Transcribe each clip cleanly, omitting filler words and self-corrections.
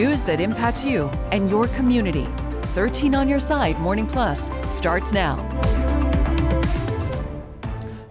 News that impacts you and your community. 13 on Your Side Morning Plus starts now.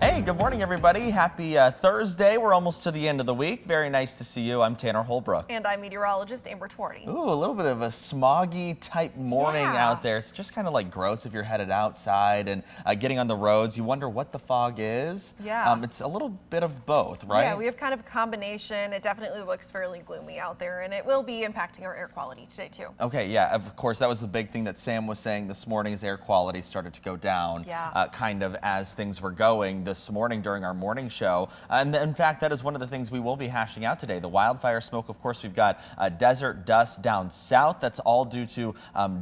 Hey, good morning, everybody. Happy Thursday. We're almost to the end of the week. Very nice to see you. I'm Tanner Holbrook. And I'm meteorologist Amber Twardy. Ooh, a little bit of a smoggy type morning out there. It's just kind of like gross if you're headed outside and getting on the roads. You wonder what the fog is. Yeah. It's a little bit of both, right? Yeah, we have kind of a combination. It definitely looks fairly gloomy out there, and it will be impacting our air quality today, too. Okay, yeah, of course, that was the big thing that Sam was saying this morning as air quality started to go down, kind of as things were going this morning during our morning show. And in fact, that is one of the things we will be hashing out today. The wildfire smoke, of course, we've got desert dust down south. That's all due to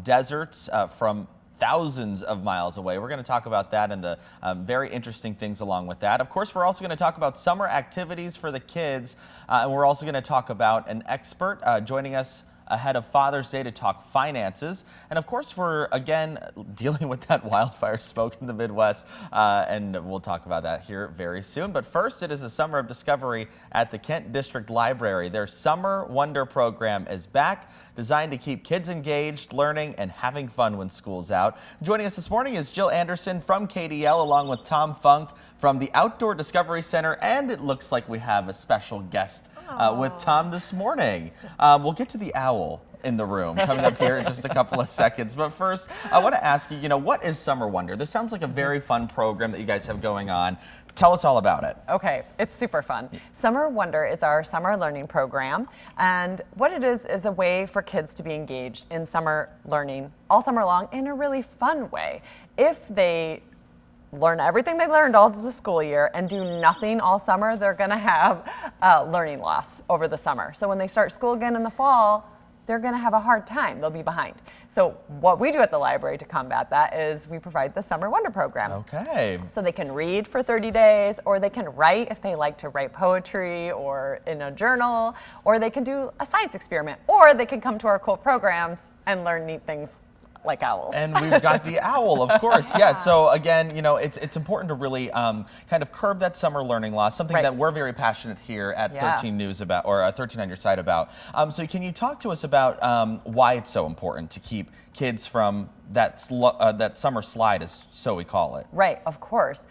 deserts from thousands of miles away. We're going to talk about that and the very interesting things along with that. Of course, we're also going to talk about summer activities for the kids. And we're also going to talk about an expert joining us ahead of Father's Day to talk finances. And of course, we're again dealing with that wildfire smoke in the Midwest, and we'll talk about that here very soon. But first, it is a summer of discovery at the Kent District Library. Their Summer Wonder program is back, designed to keep kids engaged, learning, and having fun when school's out. Joining us this morning is Jill Anderson from KDL, along with Tom Funk from the Outdoor Discovery Center, and it looks like we have a special guest with Tom this morning. We'll get to the owl in the room coming up here in just a couple of seconds. But first, I want to ask you, what is Summer Wonder? This sounds like a very fun program that you guys have going on. Tell us all about it. Okay, it's super fun. Summer Wonder is our summer learning program, and what it is a way for kids to be engaged in summer learning all summer long in a really fun way. If they learn everything they learned all the school year and do nothing all summer, they're going to have learning loss over the summer. So when they start school again in the fall, they're going to have a hard time. They'll be behind. So what we do at the library to combat that is we provide the Summer Wonder program. Okay. So they can read for 30 days, or they can write if they like to write poetry or in a journal, or they can do a science experiment, or they can come to our cool programs and learn neat things like owls. And we've got the owl, of course. Yeah. So again, it's important to really kind of curb that summer learning loss, something that we're very passionate here at 13 News about, or 13 on Your Side about. So can you talk to us about why it's so important to keep kids from that summer slide, as so we call it? Right, of course.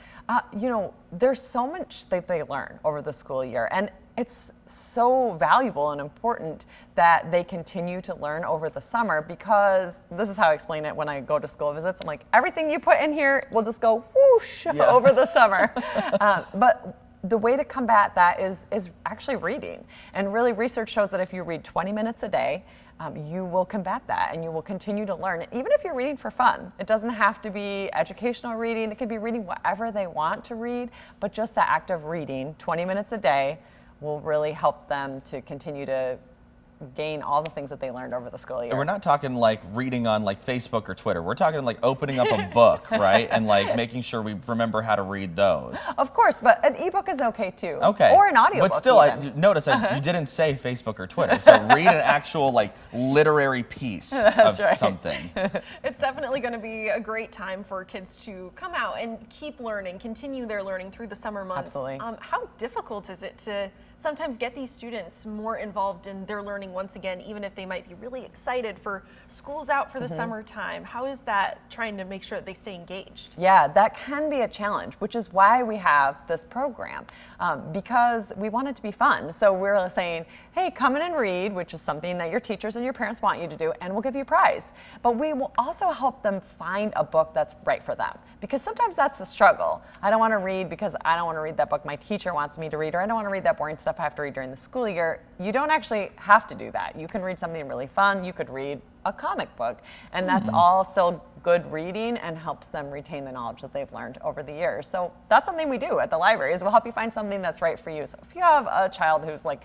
There's so much that they learn over the school year, and it's so valuable and important that they continue to learn over the summer, because this is how I explain it when I go to school visits. I'm like, everything you put in here will just go whoosh over the summer. But the way to combat that is actually reading. And really, research shows that if you read 20 minutes a day, you will combat that and you will continue to learn. Even if you're reading for fun, it doesn't have to be educational reading. It could be reading whatever they want to read, but just the act of reading 20 minutes a day will really help them to continue to gain all the things that they learned over the school year. And we're not talking like reading on like Facebook or Twitter. We're talking like opening up a book, right? And like making sure we remember how to read those. Of course, but an ebook is okay too. Okay. Or an audiobook. But still, even. You didn't say Facebook or Twitter. So read an actual like literary piece of something. It's definitely going to be a great time for kids to come out and keep learning, continue their learning through the summer months. Absolutely. How difficult is it to sometimes get these students more involved in their learning once again, even if they might be really excited for school's out for the summertime? How is that trying to make sure that they stay engaged? Yeah, that can be a challenge, which is why we have this program, because we want it to be fun. So we're saying, hey, come in and read, which is something that your teachers and your parents want you to do, and we'll give you a prize. But we will also help them find a book that's right for them, because sometimes that's the struggle. I don't want to read because I don't want to read that book my teacher wants me to read, or I don't want to read that boring stuff I have to read during the school year. You don't actually have to do that. You can read something really fun. You could read a comic book, and that's all still good reading and helps them retain the knowledge that they've learned over the years. So that's something we do at the library, is we'll help you find something that's right for you. So if you have a child who's like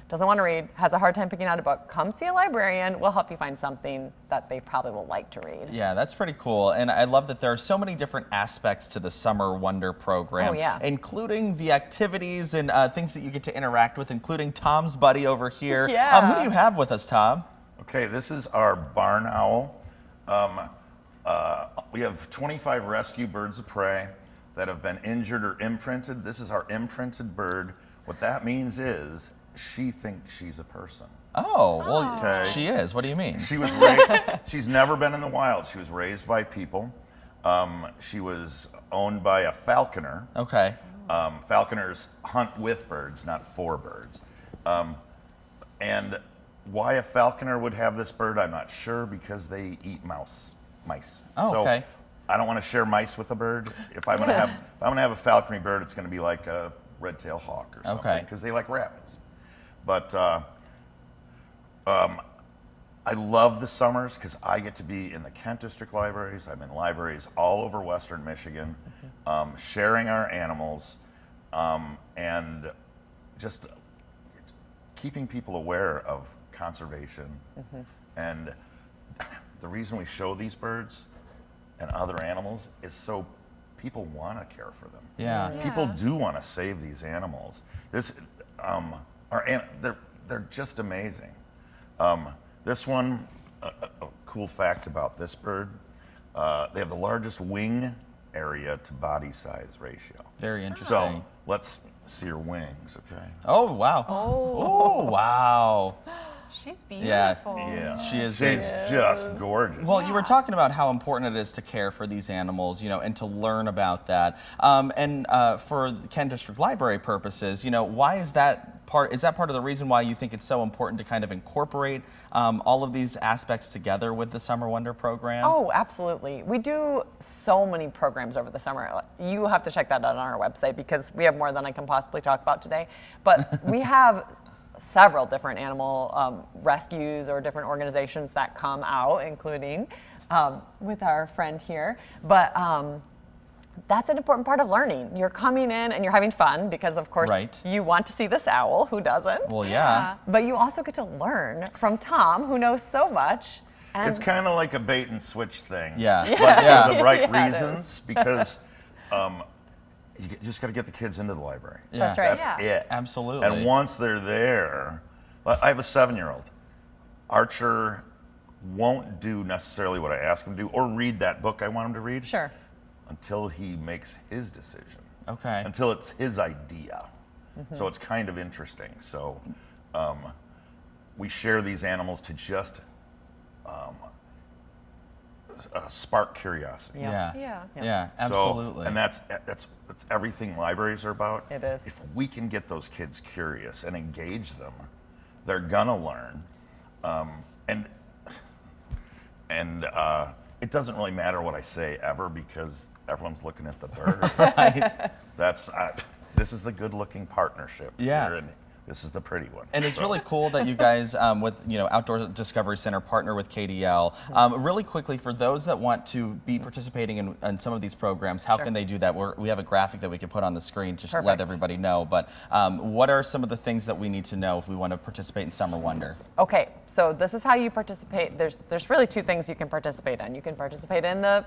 doesn't want to read, has a hard time picking out a book, come see a librarian. We'll help you find something that they probably will like to read. Yeah, that's pretty cool. And I love that there are so many different aspects to the Summer Wonder program, including the activities and things that you get to interact with, including Tom's buddy over here. Who do you have with us, Tom? Okay, this is our barn owl. We have 25 rescue birds of prey that have been injured or imprinted. This is our imprinted bird. What that means is she thinks she's a person. Oh, well, Okay. she is. What do you mean? She was raised, she's never been in the wild. She was raised by people. She was owned by a falconer. Okay. Falconers hunt with birds, not for birds. And why a falconer would have this bird, I'm not sure, because they eat mice. Oh, so okay. I don't want to share mice with a bird. If I'm gonna have a falconry bird, it's gonna be like a red-tailed hawk or something, Okay. because they like rabbits. But I love the summers because I get to be in the Kent District Libraries. I'm in libraries all over Western Michigan, sharing our animals, and just keeping people aware of conservation. And the reason we show these birds and other animals is so people want to care for them. Yeah. People do want to save these animals. They're just amazing. This one, a cool fact about this bird, they have the largest wing area to body size ratio. Very interesting. So let's see her wings, okay? Oh, wow. Oh, wow. She's Yeah. beautiful. Yeah. She is She's just gorgeous. Well, you were talking about how important it is to care for these animals, and to learn about that. And for the Kent District Library purposes, why is that part? Is that part of the reason why you think it's so important to kind of incorporate all of these aspects together with the Summer Wonder program? Oh, absolutely. We do so many programs over the summer. You have to check that out on our website because we have more than I can possibly talk about today. But we have several different animal rescues or different organizations that come out, including with our friend here. But that's an important part of learning. You're coming in and you're having fun because, of course, Right. you want to see this owl. Who doesn't? Well, yeah. But you also get to learn from Tom, who knows so much. And It's kind of like a bait and switch thing. Yeah. But Yeah. for the right Yeah, it reasons, because you just got to get the kids into the library. That's right. That's Yeah. it. Absolutely. And once they're there, I have a 7-year-old. Archer won't do necessarily what I ask him to do or read that book I want him to read Sure. until he makes his decision. Okay. Until it's his idea. So it's kind of interesting. So we share these animals to just spark curiosity. Yeah. Yeah. Yeah, So- absolutely. and that's everything libraries are about. It is. If we can get those kids curious and engage them, they're gonna learn. And it doesn't really matter what I say ever because everyone's looking at the bird. Right. This is the good-looking partnership. Yeah. here, and this is the pretty one. And it's So- really cool that you guys, with Outdoor Discovery Center, partner with KDL. Really quickly, for those that want to be participating in some of these programs, how can they do that? We have a graphic that we could put on the screen to let Perfect. everybody know. But what are some of the things that we need to know if we want to participate in Summer Wonder? Okay, so this is how you participate. There's really two things you can participate in. You can participate in the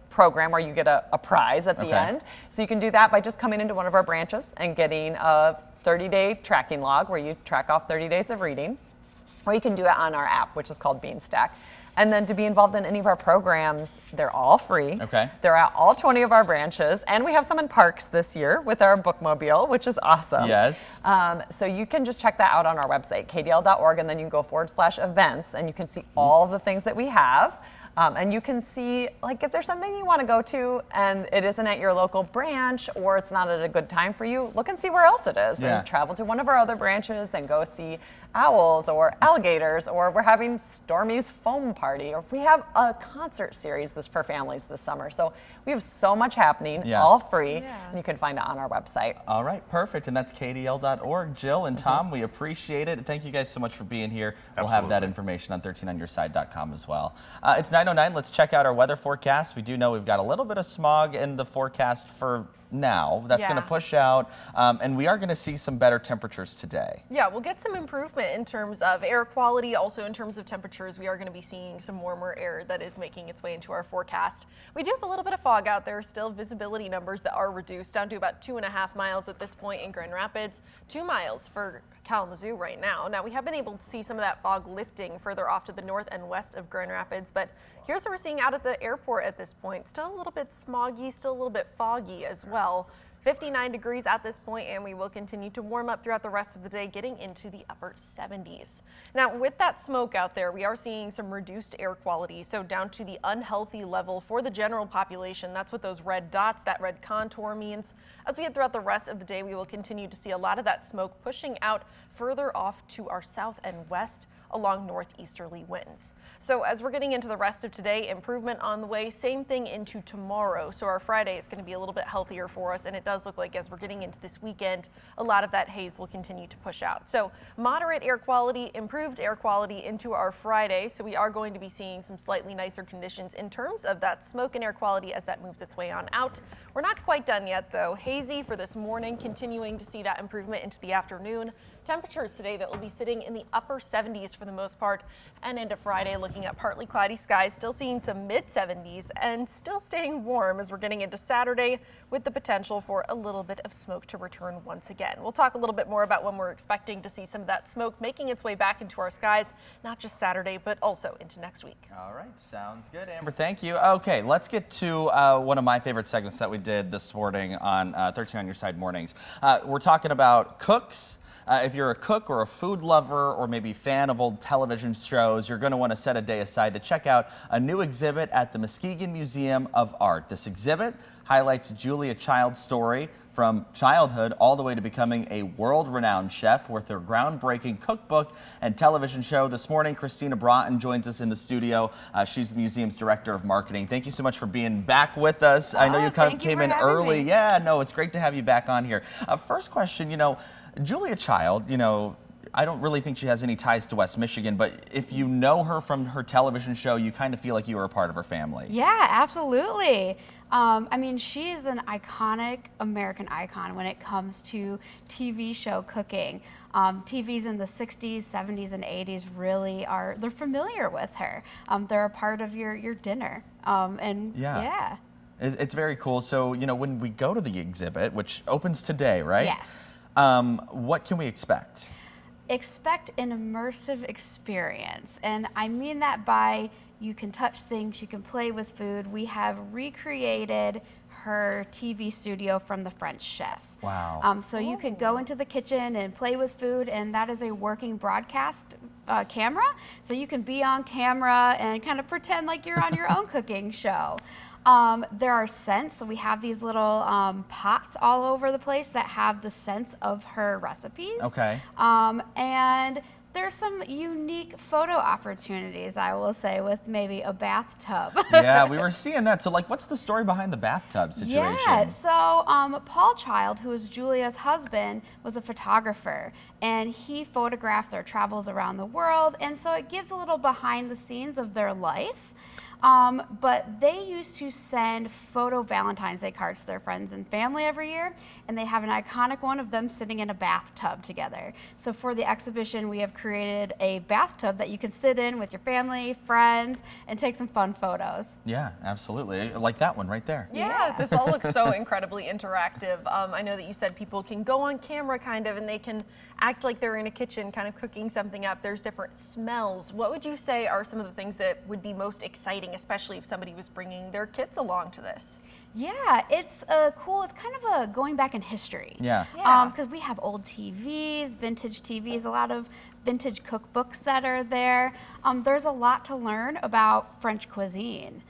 program where you get a prize at the Okay. end. So you can do that by just coming into one of our branches and getting a 30-day tracking log where you track off 30 days of reading. Or you can do it on our app, which is called Beanstack. And then to be involved in any of our programs, they're all free. Okay. They're at all 20 of our branches. And we have some in parks this year with our bookmobile, which is awesome. Yes. So you can just check that out on our website, kdl.org, and then you can go /events, and you can see all of the things that we have. And you can see, like, if there's something you want to go to and it isn't at your local branch or it's not at a good time for you, look and see where else it is. Yeah. And travel to one of our other branches and go see owls or alligators, or we're having Stormy's foam party, or we have a concert series for families this summer. So we have so much happening, Yeah. all free, Yeah. and you can find it on our website. All right, perfect. And that's kdl.org. Jill and Tom, we appreciate it. Thank you guys so much for being here. We'll have that Absolutely. information on 13onyourside.com as well. It's 9:09. Let's check out our weather forecast. We do know we've got a little bit of smog in the forecast for now. That's going to Yeah. push out, and we are going to see some better temperatures today. Yeah, we'll get some improvement in terms of air quality, also in terms of temperatures. We are going to be seeing some warmer air that is making its way into our forecast. We do have a little bit of fog out there, still visibility numbers that are reduced down to about 2.5 miles at this point in Grand Rapids, 2 miles for Kalamazoo right now. Now, we have been able to see some of that fog lifting further off to the north and west of Grand Rapids, but here's what we're seeing out at the airport at this point. Still a little bit smoggy, still a little bit foggy as well. 59 degrees at this point, and we will continue to warm up throughout the rest of the day, getting into the upper 70s. Now, with that smoke out there, we are seeing some reduced air quality, so down to the unhealthy level for the general population. That's what those red dots, that red contour means. As we head throughout the rest of the day, we will continue to see a lot of that smoke pushing out further off to our south and west along northeasterly winds. So as we're getting into the rest of today, improvement on the way, same thing into tomorrow. So our Friday is going to be a little bit healthier for us, and it does look like as we're getting into this weekend, a lot of that haze will continue to push out. So moderate air quality, improved air quality into our Friday. So we are going to be seeing some slightly nicer conditions in terms of that smoke and air quality as that moves its way on out. We're not quite done yet though. Hazy for this morning, continuing to see that improvement into the afternoon. Temperatures today that will be sitting in the upper 70s for the most part, and into Friday looking at partly cloudy skies, still seeing some mid 70s and still staying warm as we're getting into Saturday with the potential for a little bit of smoke to return once again. We'll talk a little bit more about when we're expecting to see some of that smoke making its way back into our skies, not just Saturday, but also into next week. All right, sounds good, Amber. Thank you. Okay, let's get to one of my favorite segments that we did this morning on 13 on Your Side Mornings. We're talking about cooks. If you're a cook or a food lover or maybe fan of old television shows, you're going to want to set a day aside to check out a new exhibit at the Muskegon Museum of Art. This exhibit highlights Julia Child's story from childhood all the way to becoming a world-renowned chef with her groundbreaking cookbook and television show. This morning, Christina Broughton joins us in the studio. She's the museum's director of marketing. Thank you so much for being back with us. I know you came in early. Yeah, no, it's great to have you back on here. First question, Julia Child, I don't really think she has any ties to West Michigan, but if you know her from her television show, you kind of feel like you are a part of her family. Yeah, absolutely. I mean, she's an iconic American icon when it comes to TV show cooking. TVs in the 60s, 70s, and 80s really they're familiar with her. They're a part of your dinner. Yeah. It's very cool. So, when we go to the exhibit, which opens today, right? Yes. What can we expect? Expect an immersive experience. And I mean that by you can touch things, you can play with food. We have recreated her TV studio from the French chef. Wow. So you can go into the kitchen and play with food, and that is a working broadcast camera. So you can be on camera and kind of pretend like you're on your own cooking show. There are scents, so we have these little pots all over the place that have the scents of her recipes. Okay. And there's some unique photo opportunities, I will say, with maybe a bathtub. Yeah, we were seeing that. So, what's the story behind the bathtub situation? Yeah, so Paul Child, who is Julia's husband, was a photographer, and he photographed their travels around the world, and so it gives a little behind the scenes of their life. But they used to send photo Valentine's Day cards to their friends and family every year, and they have an iconic one of them sitting in a bathtub together. So for the exhibition, we have created a bathtub that you can sit in with your family, friends, and take some fun photos. Yeah, absolutely. Like that one right there. Yeah, this all looks so incredibly interactive. I know that you said people can go on camera kind of, and they can act like they're in a kitchen kind of cooking something up. There's different smells. What would you say are some of the things that would be most exciting, especially if somebody was bringing their kids along to this? Yeah, it's cool. It's kind of a going back in history. Yeah. Because we have old TVs, vintage TVs, a lot of vintage cookbooks that are there. There's a lot to learn about French cuisine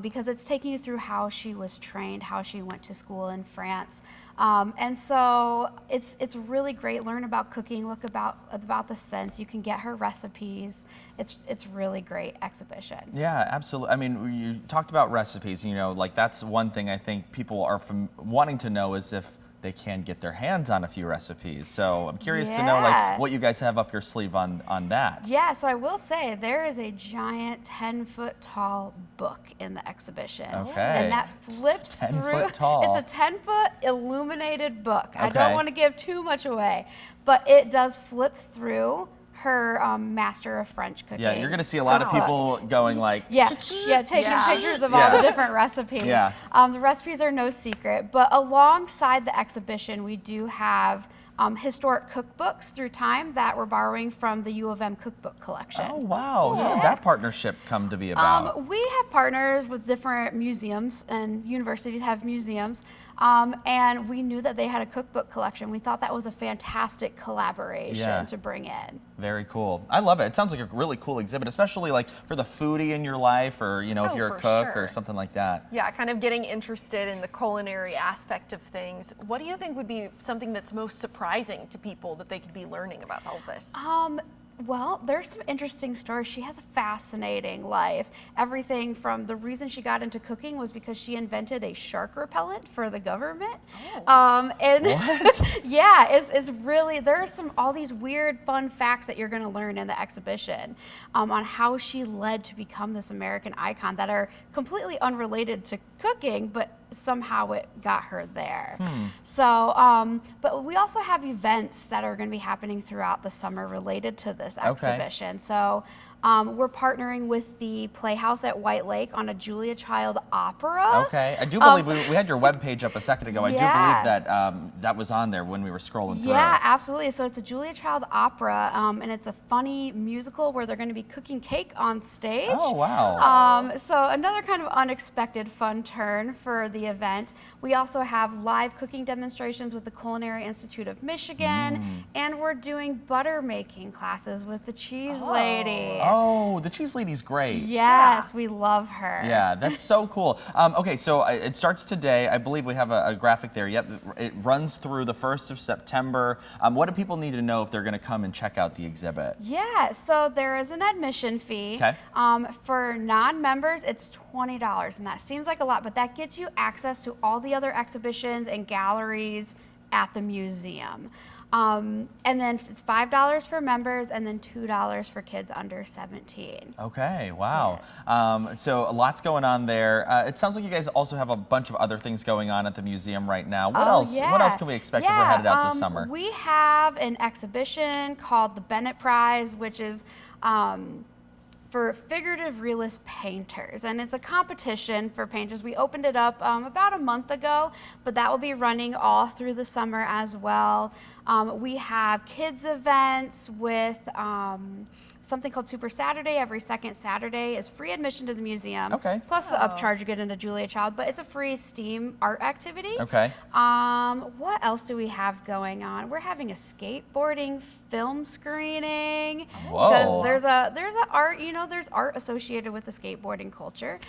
because it's taking you through how she was trained, how she went to school in France. And so it's really great. Learn about cooking, look about the scents. You can get her recipes. It's really great exhibition. Yeah, absolutely. I mean, you talked about recipes, that's one thing I think people are wanting to know is if they can get their hands on a few recipes. So I'm curious to know what you guys have up your sleeve on that. Yeah, so I will say there is a giant 10-foot tall book in the exhibition. Okay. And that flips 10 through. foot tall. It's a 10-foot illuminated book. Okay. I don't want to give too much away, but it does flip through her master of French cooking. Yeah, you're going to see a lot of people going like, taking pictures of all the different recipes. Yeah. The recipes are no secret, but alongside the exhibition, we do have historic cookbooks through time that we're borrowing from the U of M cookbook collection. Oh, wow. How did that partnership come to be about? We have partners with different museums, and universities have museums. And we knew that they had a cookbook collection. We thought that was a fantastic collaboration to bring in. Very cool. I love it. It sounds like a really cool exhibit, especially like for the foodie in your life, or if you're a cook or something like that. Yeah, kind of getting interested in the culinary aspect of things. What do you think would be something that's most surprising to people that they could be learning about all this? Well, there's some interesting stories. She has a fascinating life. Everything from the reason she got into cooking was because she invented a shark repellent for the government. And What? yeah, it's really, there are all these weird, fun facts that you're going to learn in the exhibition on how she led to become this American icon that are completely unrelated to cooking, but somehow it got her there. So, but we also have events that are going to be happening throughout the summer related to this exhibition. So we're partnering with the Playhouse at White Lake on a Julia Child opera. Okay, I do believe we had your webpage up a second ago. I do believe that that was on there when we were scrolling through. Yeah, absolutely. So it's a Julia Child opera, and it's a funny musical where they're going to be cooking cake on stage. Oh, wow. So another kind of unexpected fun turn for the event. We also have live cooking demonstrations with the Culinary Institute of Michigan, and we're doing butter making classes with the Cheese Lady. Oh, the Cheese Lady's great. Yes, we love her. Yeah, that's so cool. Okay, so it starts today. I believe we have a graphic there. Yep, it runs through the 1st of September. What do people need to know if they're going to come and check out the exhibit? Yeah, so there is an admission fee. Okay. For non-members, it's $20, and that seems like a lot, but that gets you access to all the other exhibitions and galleries at the museum. And then it's $5 for members, and then $2 for kids under 17. Okay, wow. So lots going on there. It sounds like you guys also have a bunch of other things going on at the museum right now. What else? Yeah. What else can we expect if we're headed out this summer? We have an exhibition called the Bennett Prize, which is for figurative realist painters, and it's a competition for painters. We opened it up about a month ago, but that will be running all through the summer as well. We have kids events with something called Super Saturday. Every second Saturday is free admission to the museum. Okay. Plus the upcharge you get into Julia Child, but it's a free STEAM art activity. Okay. What else do we have going on? We're having a skateboarding film screening. Whoa. Because there's a art, there's art associated with the skateboarding culture.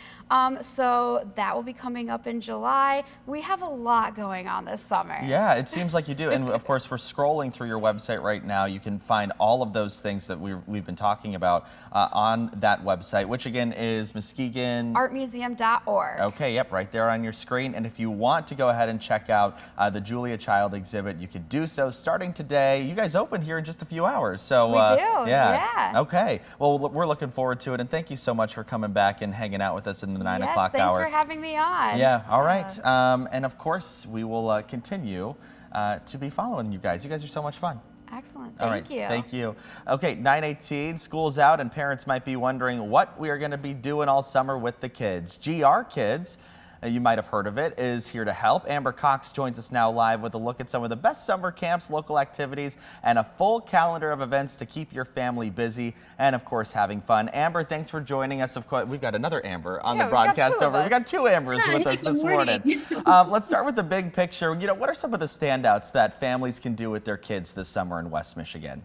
So that will be coming up in July. We have a lot going on this summer. Yeah, it seems like you do. And of course, we're scrolling through your website right now. You can find all of those things that we've been talking about on that website, which again is Muskegon Artmuseum.org. Okay, yep, right there on your screen. And if you want to go ahead and check out the Julia Child exhibit, you could do so starting today. You guys open here in just a few hours. So we do, yeah. Okay, well, we're looking forward to it. And thank you so much for coming back and hanging out with us in the 9 o'clock hour. Yes, thanks for having me on. Yeah, all right. And of course, we will continue to be following you guys. You guys are so much fun. Excellent. All right, Thank you. Thank you. Okay, 9:18, school's out, and parents might be wondering what we are going to be doing all summer with the kids. GR Kids, you might have heard of it, is here to help. Amber Cox joins us now live with a look at some of the best summer camps, local activities, and a full calendar of events to keep your family busy and, of course, having fun. Amber, thanks for joining us. Of course, we've got another Amber on the broadcast over. We got two Ambers with us this morning. Let's start with the big picture. What are some of the standouts that families can do with their kids this summer in West Michigan?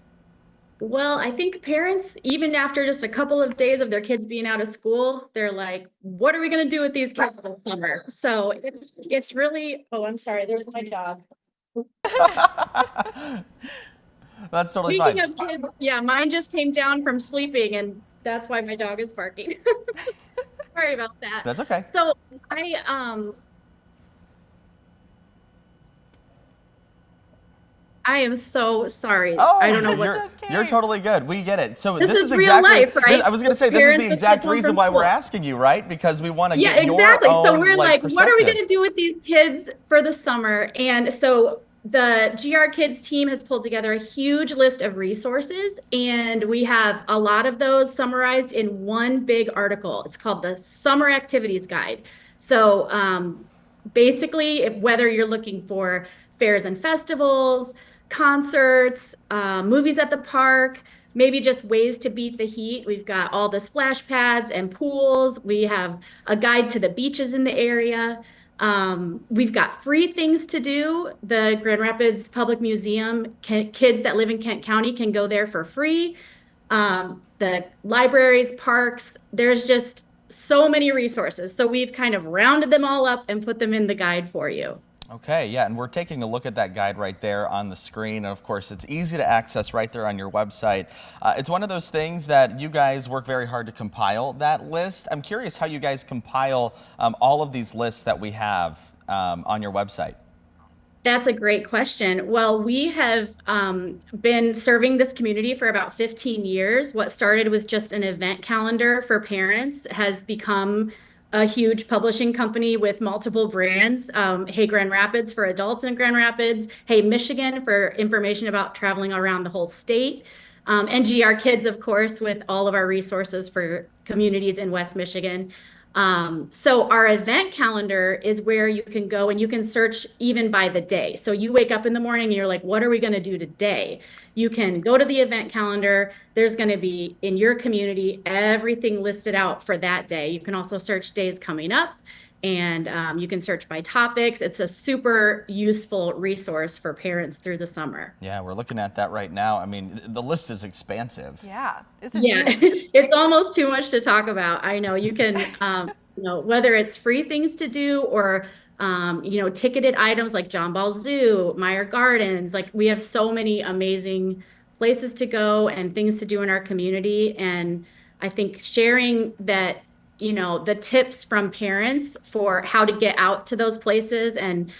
Well, I think parents, even after just a couple of days of their kids being out of school, they're like, what are we going to do with these kids this summer? So it's really, oh, I'm sorry, there's my dog. That's totally Speaking fine. of kids, yeah, mine just came down from sleeping, and that's why my dog is barking. Sorry about that. That's okay. So I am so sorry. Oh, I don't know what. You're totally good. We get it. So This is real exactly, life, right? I was going to say, this is Parents the with exact kids home reason from why we're school. asking you, right? Because we want to Yeah, get exactly. your own So we're like, what are we going perspective. to do with these kids for the summer? And so the GR Kids team has pulled together a huge list of resources, and we have a lot of those summarized in one big article. It's called the Summer Activities Guide. So basically, whether you're looking for fairs and festivals, concerts, movies at the park, maybe just ways to beat the heat. We've got all the splash pads and pools. We have a guide to the beaches in the area. We've got free things to do. The Grand Rapids Public Museum, kids that live in Kent County can go there for free. The libraries, parks, there's just so many resources. So we've kind of rounded them all up and put them in the guide for you. Okay, yeah, and we're taking a look at that guide right there on the screen. And of course, it's easy to access right there on your website. It's one of those things that you guys work very hard to compile that list. I'm curious how you guys compile all of these lists that we have on your website. That's a great question. Well, we have been serving this community for about 15 years. What started with just an event calendar for parents has become a huge publishing company with multiple brands. Hey Grand Rapids for adults in Grand Rapids, Hey Michigan for information about traveling around the whole state, and GR Kids, of course, with all of our resources for communities in West Michigan. So our event calendar is where you can go and you can search even by the day. So you wake up in the morning and you're like, what are we going to do today? You can go to the event calendar. There's going to be in your community everything listed out for that day. You can also search days coming up, and you can search by topics. It's a super useful resource for parents through the summer. Yeah, we're looking at that right now. I mean, the list is expansive. Yeah, this is Yeah, huge. it's almost too much to talk about. I know you can, whether it's free things to do or, ticketed items like John Ball Zoo, Meyer Gardens. Like we have so many amazing places to go and things to do in our community. And I think sharing that, the tips from parents for how to get out to those places and,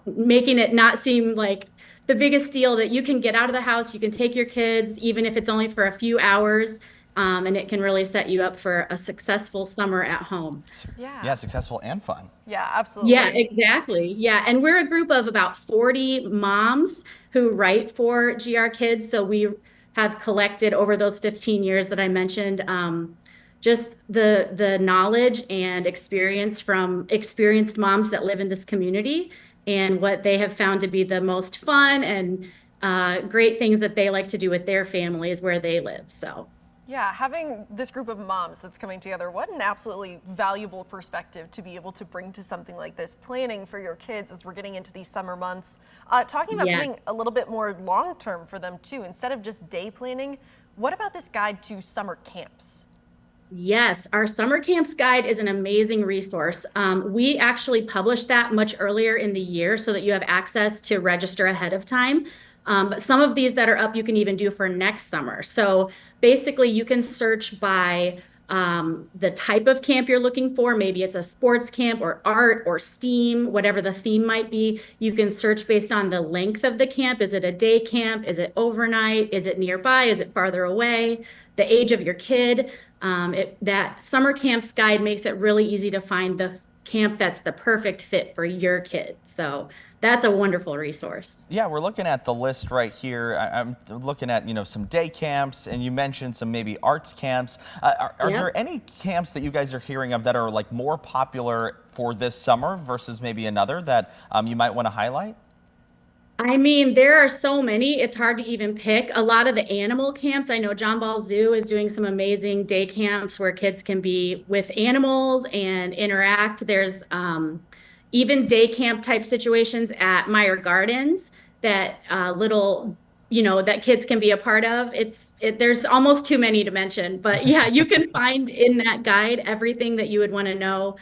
making it not seem like the biggest deal, that you can get out of the house, you can take your kids, even if it's only for a few hours, and it can really set you up for a successful summer at home. Yeah, successful and fun. Yeah, absolutely. Yeah, exactly. Yeah, and we're a group of about 40 moms who write for GR Kids. So we have collected over those 15 years that I mentioned, just the knowledge and experience from experienced moms that live in this community, and what they have found to be the most fun and great things that they like to do with their families where they live. So. Yeah, having this group of moms that's coming together, what an absolutely valuable perspective to be able to bring to something like this, planning for your kids as we're getting into these summer months. Talking about something a little bit more long-term for them too, instead of just day planning, what about this guide to summer camps? Yes, our summer camps guide is an amazing resource. We actually published that much earlier in the year so that you have access to register ahead of time. But some of these that are up, you can even do for next summer. So basically, you can search by the type of camp you're looking for. Maybe it's a sports camp or art or STEAM, whatever the theme might be. You can search based on the length of the camp. Is it a day camp? Is it overnight? Is it nearby? Is it farther away? The age of your kid. That summer camps guide makes it really easy to find the camp that's the perfect fit for your kid. So that's a wonderful resource. Yeah, we're looking at the list right here. I'm looking at, some day camps, and you mentioned some maybe arts camps. Are there any camps that you guys are hearing of that are like more popular for this summer versus maybe another that you might want to highlight? I mean, there are so many, it's hard to even pick. A lot of the animal camps, I know John Ball Zoo is doing some amazing day camps where kids can be with animals and interact. There's even day camp type situations at Meyer Gardens that that kids can be a part of. There's almost too many to mention, but yeah, you can find in that guide everything that you would want to know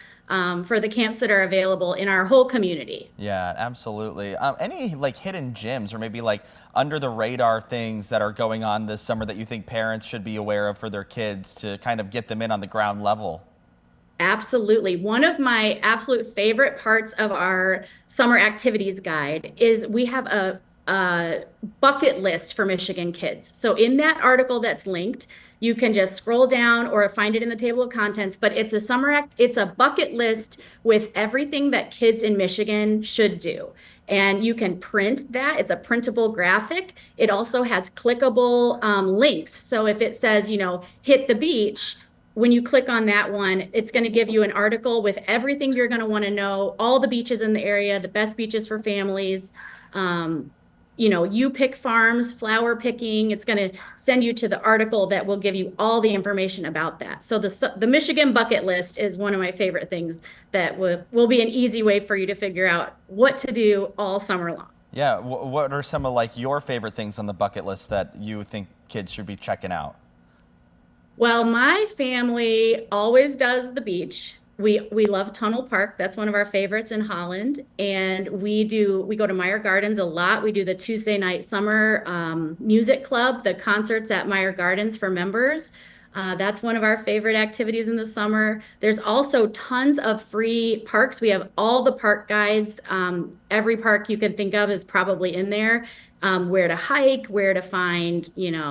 for the camps that are available in our whole community. Yeah, absolutely. Any like hidden gems or maybe like under the radar things that are going on this summer that you think parents should be aware of for their kids to kind of get them in on the ground level? Absolutely. One of my absolute favorite parts of our summer activities guide is we have a bucket list for Michigan kids. So in that article that's linked, you can just scroll down or find it in the table of contents, but it's it's a bucket list with everything that kids in Michigan should do. And you can print that. It's a printable graphic. It also has clickable links. So if it says, hit the beach, when you click on that one, it's going to give you an article with everything you're going to want to know, all the beaches in the area, the best beaches for families. You Pick Farms, flower picking. It's going to send you to the article that will give you all the information about that. So the Michigan bucket list is one of my favorite things that will be an easy way for you to figure out what to do all summer long. Yeah, what are some of like your favorite things on the bucket list that you think kids should be checking out? Well, my family always does the beach. We love Tunnel Park. That's one of our favorites in Holland. And we go to Meyer Gardens a lot. We do the Tuesday night summer music club, the concerts at Meyer Gardens for members. That's one of our favorite activities in the summer. There's also tons of free parks. We have all the park guides. Every park you can think of is probably in there. Where to hike, where to find,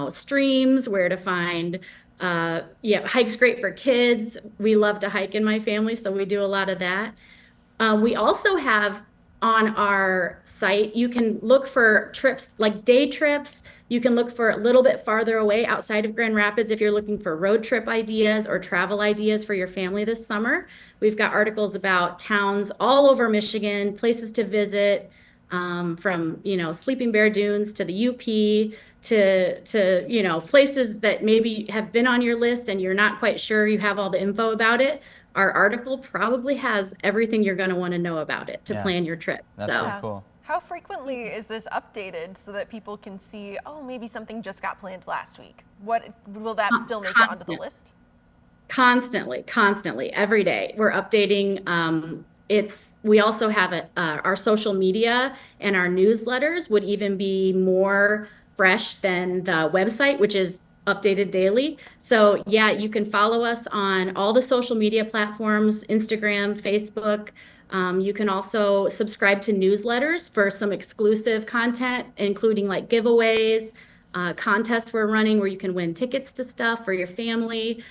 streams, where to find hike's great for kids. We love to hike in my family, so we do a lot of that. We also have on our site, you can look for trips like day trips. You can look for a little bit farther away outside of Grand Rapids if you're looking for road trip ideas or travel ideas for your family this summer. We've got articles about towns all over Michigan, places to visit, from Sleeping Bear Dunes to the UP to places that maybe have been on your list and you're not quite sure you have all the info about it. Our article probably has everything you're going to want to know about it to plan your trip. That's really cool. How frequently is this updated so that people can see, oh, maybe something just got planned last week? What will that still make it onto the list? Constantly, every day. We're updating. We also have our social media, and our newsletters would even be more fresh than the website, which is updated daily. So yeah, you can follow us on all the social media platforms, Instagram, Facebook. You can also subscribe to newsletters for some exclusive content, including like giveaways, contests we're running where you can win tickets to stuff for your family.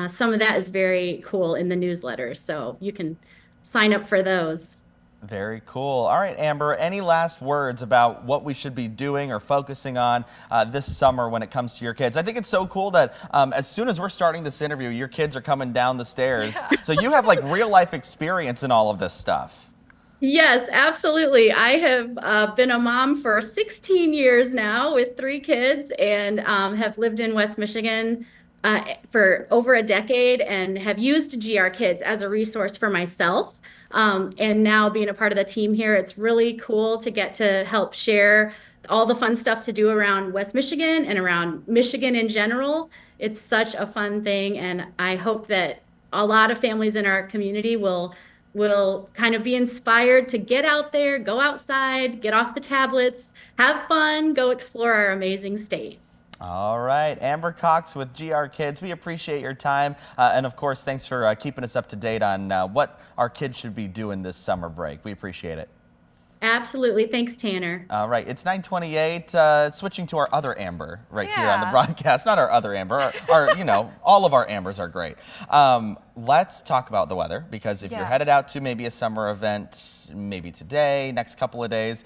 Some of that is very cool in the newsletters, so you can sign up for those. Very cool. All right, Amber, any last words about what we should be doing or focusing on this summer when it comes to your kids? I think it's so cool that as soon as we're starting this interview, your kids are coming down the stairs. Yeah. So you have like real life experience in all of this stuff. Yes, absolutely. I have been a mom for 16 years now with 3 kids and have lived in West Michigan for over a decade and have used GR Kids as a resource for myself. And now being a part of the team here, it's really cool to get to help share all the fun stuff to do around West Michigan and around Michigan in general. It's such a fun thing, and I hope that a lot of families in our community will kind of be inspired to get out there, go outside, get off the tablets, have fun, go explore our amazing state. All right, Amber Cox with GR Kids, we appreciate your time. And of course, thanks for keeping us up to date on what our kids should be doing this summer break. We appreciate it. Absolutely. Thanks, Tanner. All right, it's 9:28. Switching to our other Amber here on the broadcast. Not our other Amber. All of our Ambers are great. Let's talk about the weather, because if you're headed out to maybe a summer event, maybe today, next couple of days,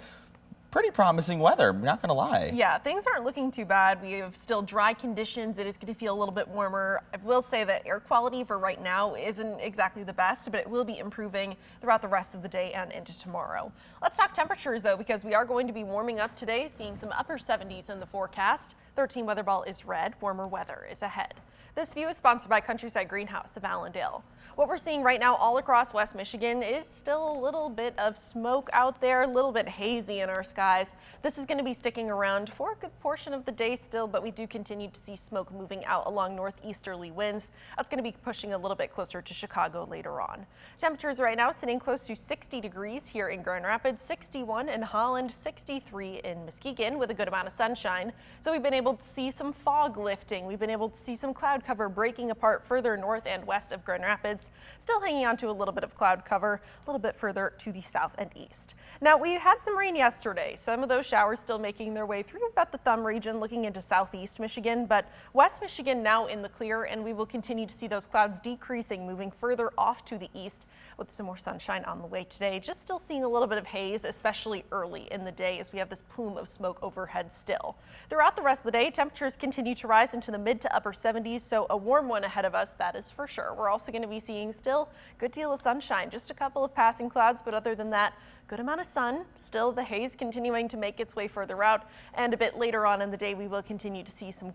pretty promising weather, not gonna lie. Yeah, things aren't looking too bad. We have still dry conditions. It is going to feel a little bit warmer. I will say that air quality for right now isn't exactly the best, but it will be improving throughout the rest of the day and into tomorrow. Let's talk temperatures though, because we are going to be warming up today, seeing some upper 70s in the forecast. 13 weather ball is red, warmer weather is ahead. This view is sponsored by Countryside Greenhouse of Allendale. What we're seeing right now all across West Michigan is still a little bit of smoke out there, a little bit hazy in our skies. This is going to be sticking around for a good portion of the day still, but we do continue to see smoke moving out along northeasterly winds. That's going to be pushing a little bit closer to Chicago later on. Temperatures right now sitting close to 60 degrees here in Grand Rapids, 61 in Holland, 63 in Muskegon with a good amount of sunshine. So we've been able to see some fog lifting. We've been able to see some cloud cover breaking apart further north and west of Grand Rapids. Still hanging on to a little bit of cloud cover, a little bit further to the south and east. Now, we had some rain yesterday. Some of those showers still making their way through about the thumb region, looking into southeast Michigan, but West Michigan now in the clear, and we will continue to see those clouds decreasing, moving further off to the east with some more sunshine on the way today. Just still seeing a little bit of haze, especially early in the day as we have this plume of smoke overhead still. Throughout the rest of the day, temperatures continue to rise into the mid to upper 70s, so a warm one ahead of us, that is for sure. We're also going to be seeing still a good deal of sunshine, just a couple of passing clouds, but other than that, good amount of sun. Still, the haze continuing to make its way further out, and a bit later on in the day, we will continue to see some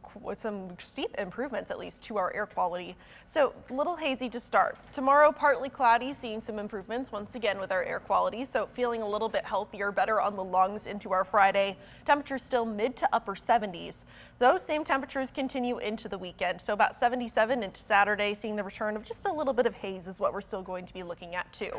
steep improvements, at least, to our air quality. So, a little hazy to start. Tomorrow, partly cloudy, seeing some improvements once again with our air quality. So, feeling a little bit healthier, better on the lungs into our Friday. Temperatures still mid to upper 70s. Those same temperatures continue into the weekend. So, about 77 into Saturday, seeing the return of just a little bit of haze is what we're still going to be looking at too.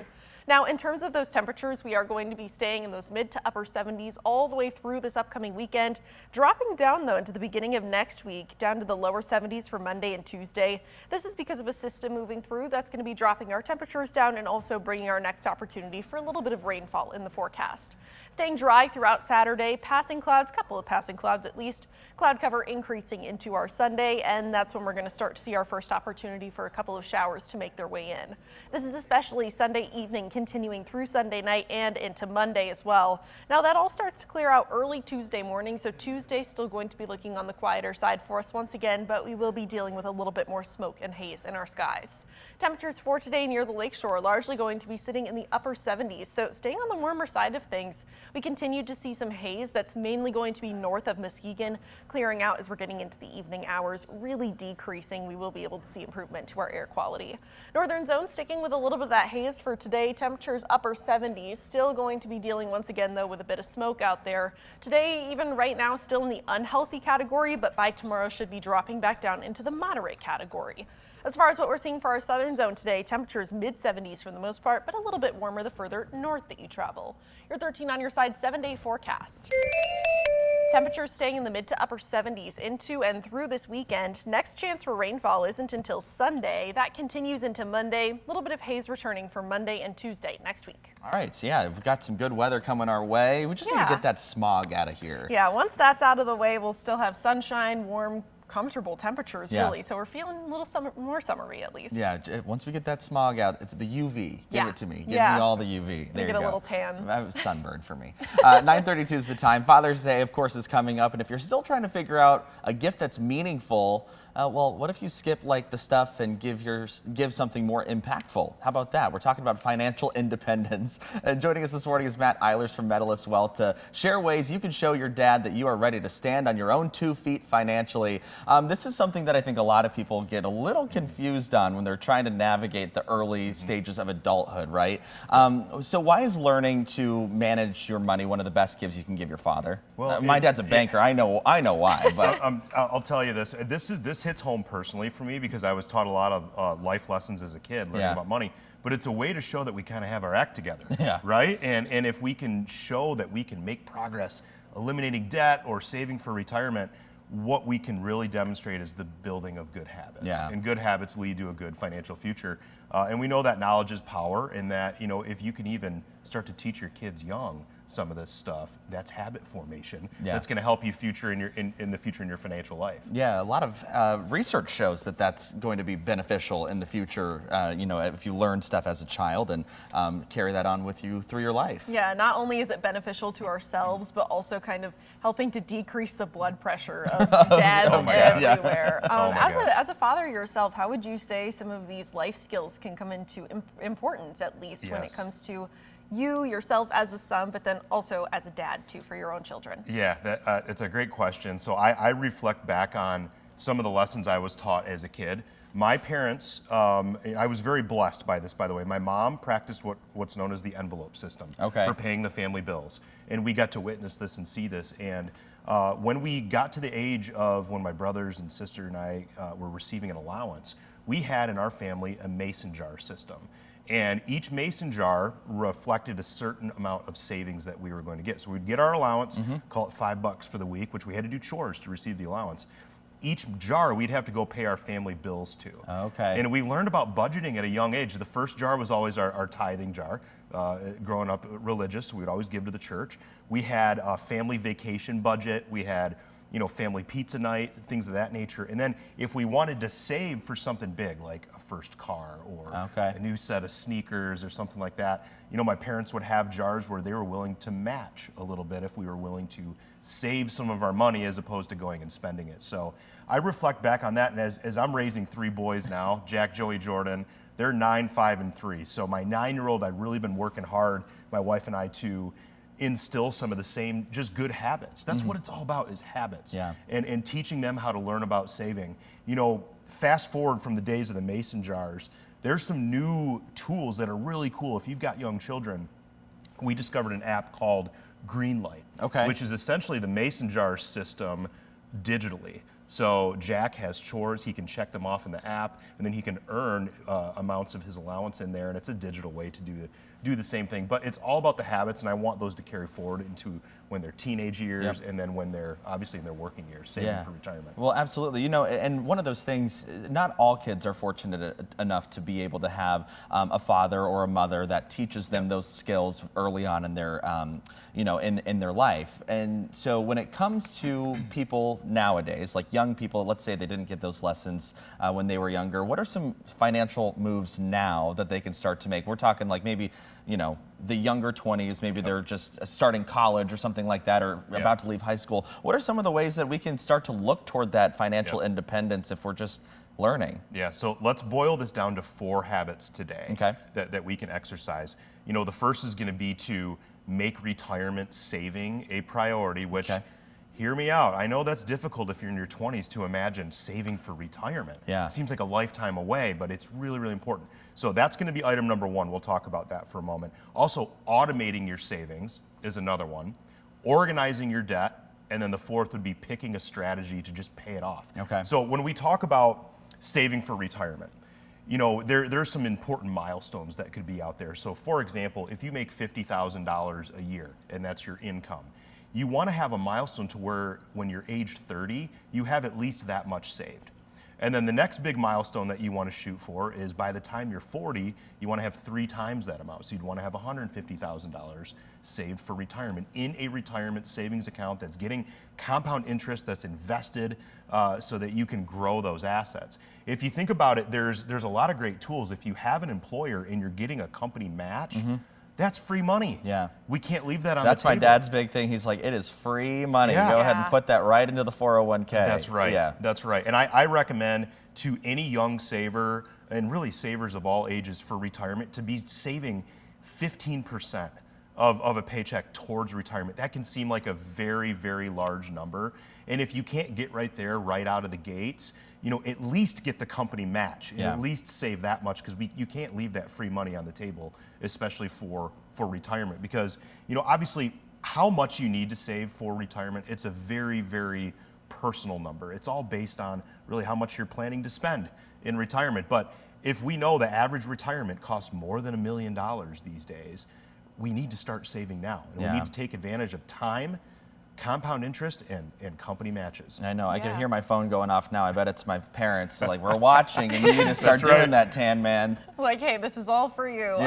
Now, in terms of those temperatures, we are going to be staying in those mid to upper 70s all the way through this upcoming weekend, dropping down though into the beginning of next week, down to the lower 70s for Monday and Tuesday. This is because of a system moving through that's going to be dropping our temperatures down and also bringing our next opportunity for a little bit of rainfall in the forecast. Staying dry throughout Saturday, passing clouds, couple of passing clouds at least, cloud cover increasing into our Sunday, and that's when we're going to start to see our first opportunity for a couple of showers to make their way in. This is especially Sunday evening, continuing through Sunday night and into Monday as well. Now that all starts to clear out early Tuesday morning, so Tuesday still going to be looking on the quieter side for us once again, but we will be dealing with a little bit more smoke and haze in our skies. Temperatures for today near the lakeshore are largely going to be sitting in the upper 70s, so staying on the warmer side of things. We continue to see some haze that's mainly going to be north of Muskegon, clearing out as we're getting into the evening hours, really decreasing. We will be able to see improvement to our air quality. Northern zone sticking with a little bit of that haze for today. Temperatures upper 70s, still going to be dealing once again though with a bit of smoke out there. Today, even right now, still in the unhealthy category, but by tomorrow should be dropping back down into the moderate category. As far as what we're seeing for our southern zone today, temperatures mid 70s for the most part, but a little bit warmer the further north that you travel. Your 13 on your side 7-day forecast. Temperatures staying in the mid to upper 70s into and through this weekend. Next chance for rainfall isn't until Sunday. That continues into Monday. A little bit of haze returning for Monday and Tuesday next week. All right, so yeah, we've got some good weather coming our way. We just need to get that smog out of here. Yeah, once that's out of the way, we'll still have sunshine, warm, comfortable temperatures really, so we're feeling a little more summery at least. Yeah, once we get that smog out, it's the UV. Give it to me. Give me all the UV. There you get go. a little tan. Sunburn for me. 9:32 is the time. Father's Day, of course, is coming up, and if you're still trying to figure out a gift that's meaningful, well, what if you skip like the stuff and give something more impactful? How about that? We're talking about financial independence. And joining us this morning is Matt Eilers from Medalist Wealth to share ways you can show your dad that you are ready to stand on your own 2 feet financially. This is something that I think a lot of people get a little confused on when they're trying to navigate the early stages of adulthood, right? So why is learning to manage your money one of the best gifts you can give your father? Well, my dad's a banker. I know why, but I'll tell you this. This hits home personally for me because I was taught a lot of life lessons as a kid learning about money. But it's a way to show that we kind of have our act together, right? And if we can show that we can make progress eliminating debt or saving for retirement, what we can really demonstrate is the building of good habits. And good habits lead to a good financial future. And we know that knowledge is power, and that, you know, if you can even start to teach your kids young some of this stuff, that's habit formation. That's going to help you in the future in your financial life. Yeah, a lot of research shows that that's going to be beneficial in the future, you know, if you learn stuff as a child and carry that on with you through your life. Yeah, not only is it beneficial to ourselves, but also kind of helping to decrease the blood pressure of dads everywhere. As a father yourself, how would you say some of these life skills can come into importance, at least when it comes to you yourself as a son, but then also as a dad too for your own children? Yeah, it's a great question. So I reflect back on some of the lessons I was taught as a kid. My parents, I was very blessed by this, by the way. My mom practiced what's known as the envelope system for paying the family bills. And we got to witness this and see this. And when we got to the age of when my brothers and sister and I were receiving an allowance, we had in our family a mason jar system. And each mason jar reflected a certain amount of savings that we were going to get. So we'd get our allowance, call it $5 for the week, which we had to do chores to receive the allowance. Each jar we'd have to go pay our family bills to. And we learned about budgeting at a young age. The first jar was always our tithing jar. Growing up religious, we'd always give to the church. We had a family vacation budget. We had family pizza night, things of that nature. And then if we wanted to save for something big, like a first car or a new set of sneakers or something like that, my parents would have jars where they were willing to match a little bit if we were willing to save some of our money as opposed to going and spending it. So I reflect back on that, and as I'm raising 3 boys now, Jack, Joey, Jordan, they're 9, 5, and 3. So my 9-year-old, I've really been working hard, my wife and I, to instill some of the same just good habits. That's what it's all about, is habits. Yeah. And teaching them how to learn about saving. Fast forward from the days of the mason jars, there's some new tools that are really cool. If you've got young children, we discovered an app called Greenlight, which is essentially the mason jar system digitally. So Jack has chores, he can check them off in the app, and then he can earn amounts of his allowance in there, and it's a digital way to do the same thing. But it's all about the habits, and I want those to carry forward into when they're teenage years, and then when they're obviously in their working years, saving for retirement. Well, absolutely. And one of those things, not all kids are fortunate enough to be able to have a father or a mother that teaches them those skills early on in their, in their life. And so when it comes to people nowadays, like young people, let's say they didn't get those lessons when they were younger, what are some financial moves now that they can start to make? We're talking like maybe, the younger 20s, maybe they're just starting college or something like that, or about to leave high school. What are some of the ways that we can start to look toward that financial independence if we're just learning? Yeah, so let's boil this down to 4 habits today that we can exercise. The first is going to be to make retirement saving a priority, which, hear me out, I know that's difficult if you're in your 20s to imagine saving for retirement. Yeah. It seems like a lifetime away, but it's really, really important. So that's going to be item number 1. We'll talk about that for a moment. Also, automating your savings is another one. Organizing your debt, and then the 4th would be picking a strategy to just pay it off. So when we talk about saving for retirement, there's some important milestones that could be out there. So for example, if you make $50,000 a year and that's your income, you want to have a milestone to where when you're aged 30, you have at least that much saved. And then the next big milestone that you want to shoot for is by the time you're 40, you want to have 3 times that amount. So you'd want to have $150,000 saved for retirement in a retirement savings account that's getting compound interest, that's invested so that you can grow those assets. If you think about it, there's a lot of great tools. If you have an employer and you're getting a company match, that's free money. Yeah. We can't leave that on the table. That's my dad's big thing. He's like, it is free money. Go ahead and put that right into the 401k. That's right. That's right. And I recommend to any young saver, and really savers of all ages for retirement, to be saving 15% of a paycheck towards retirement. That can seem like a very, very large number. And if you can't get right there, right out of the gates, at least get the company match and at least save that much, because you can't leave that free money on the table, especially for retirement. Because, obviously how much you need to save for retirement, it's a very, very personal number. It's all based on really how much you're planning to spend in retirement. But if we know the average retirement costs more than $1 million these days, we need to start saving now. And we need to take advantage of time, compound interest, and company matches. I know. I can hear my phone going off now. I bet it's my parents. Like, we're watching, and you need to start doing that, Tan Man. Like, hey, this is all for you.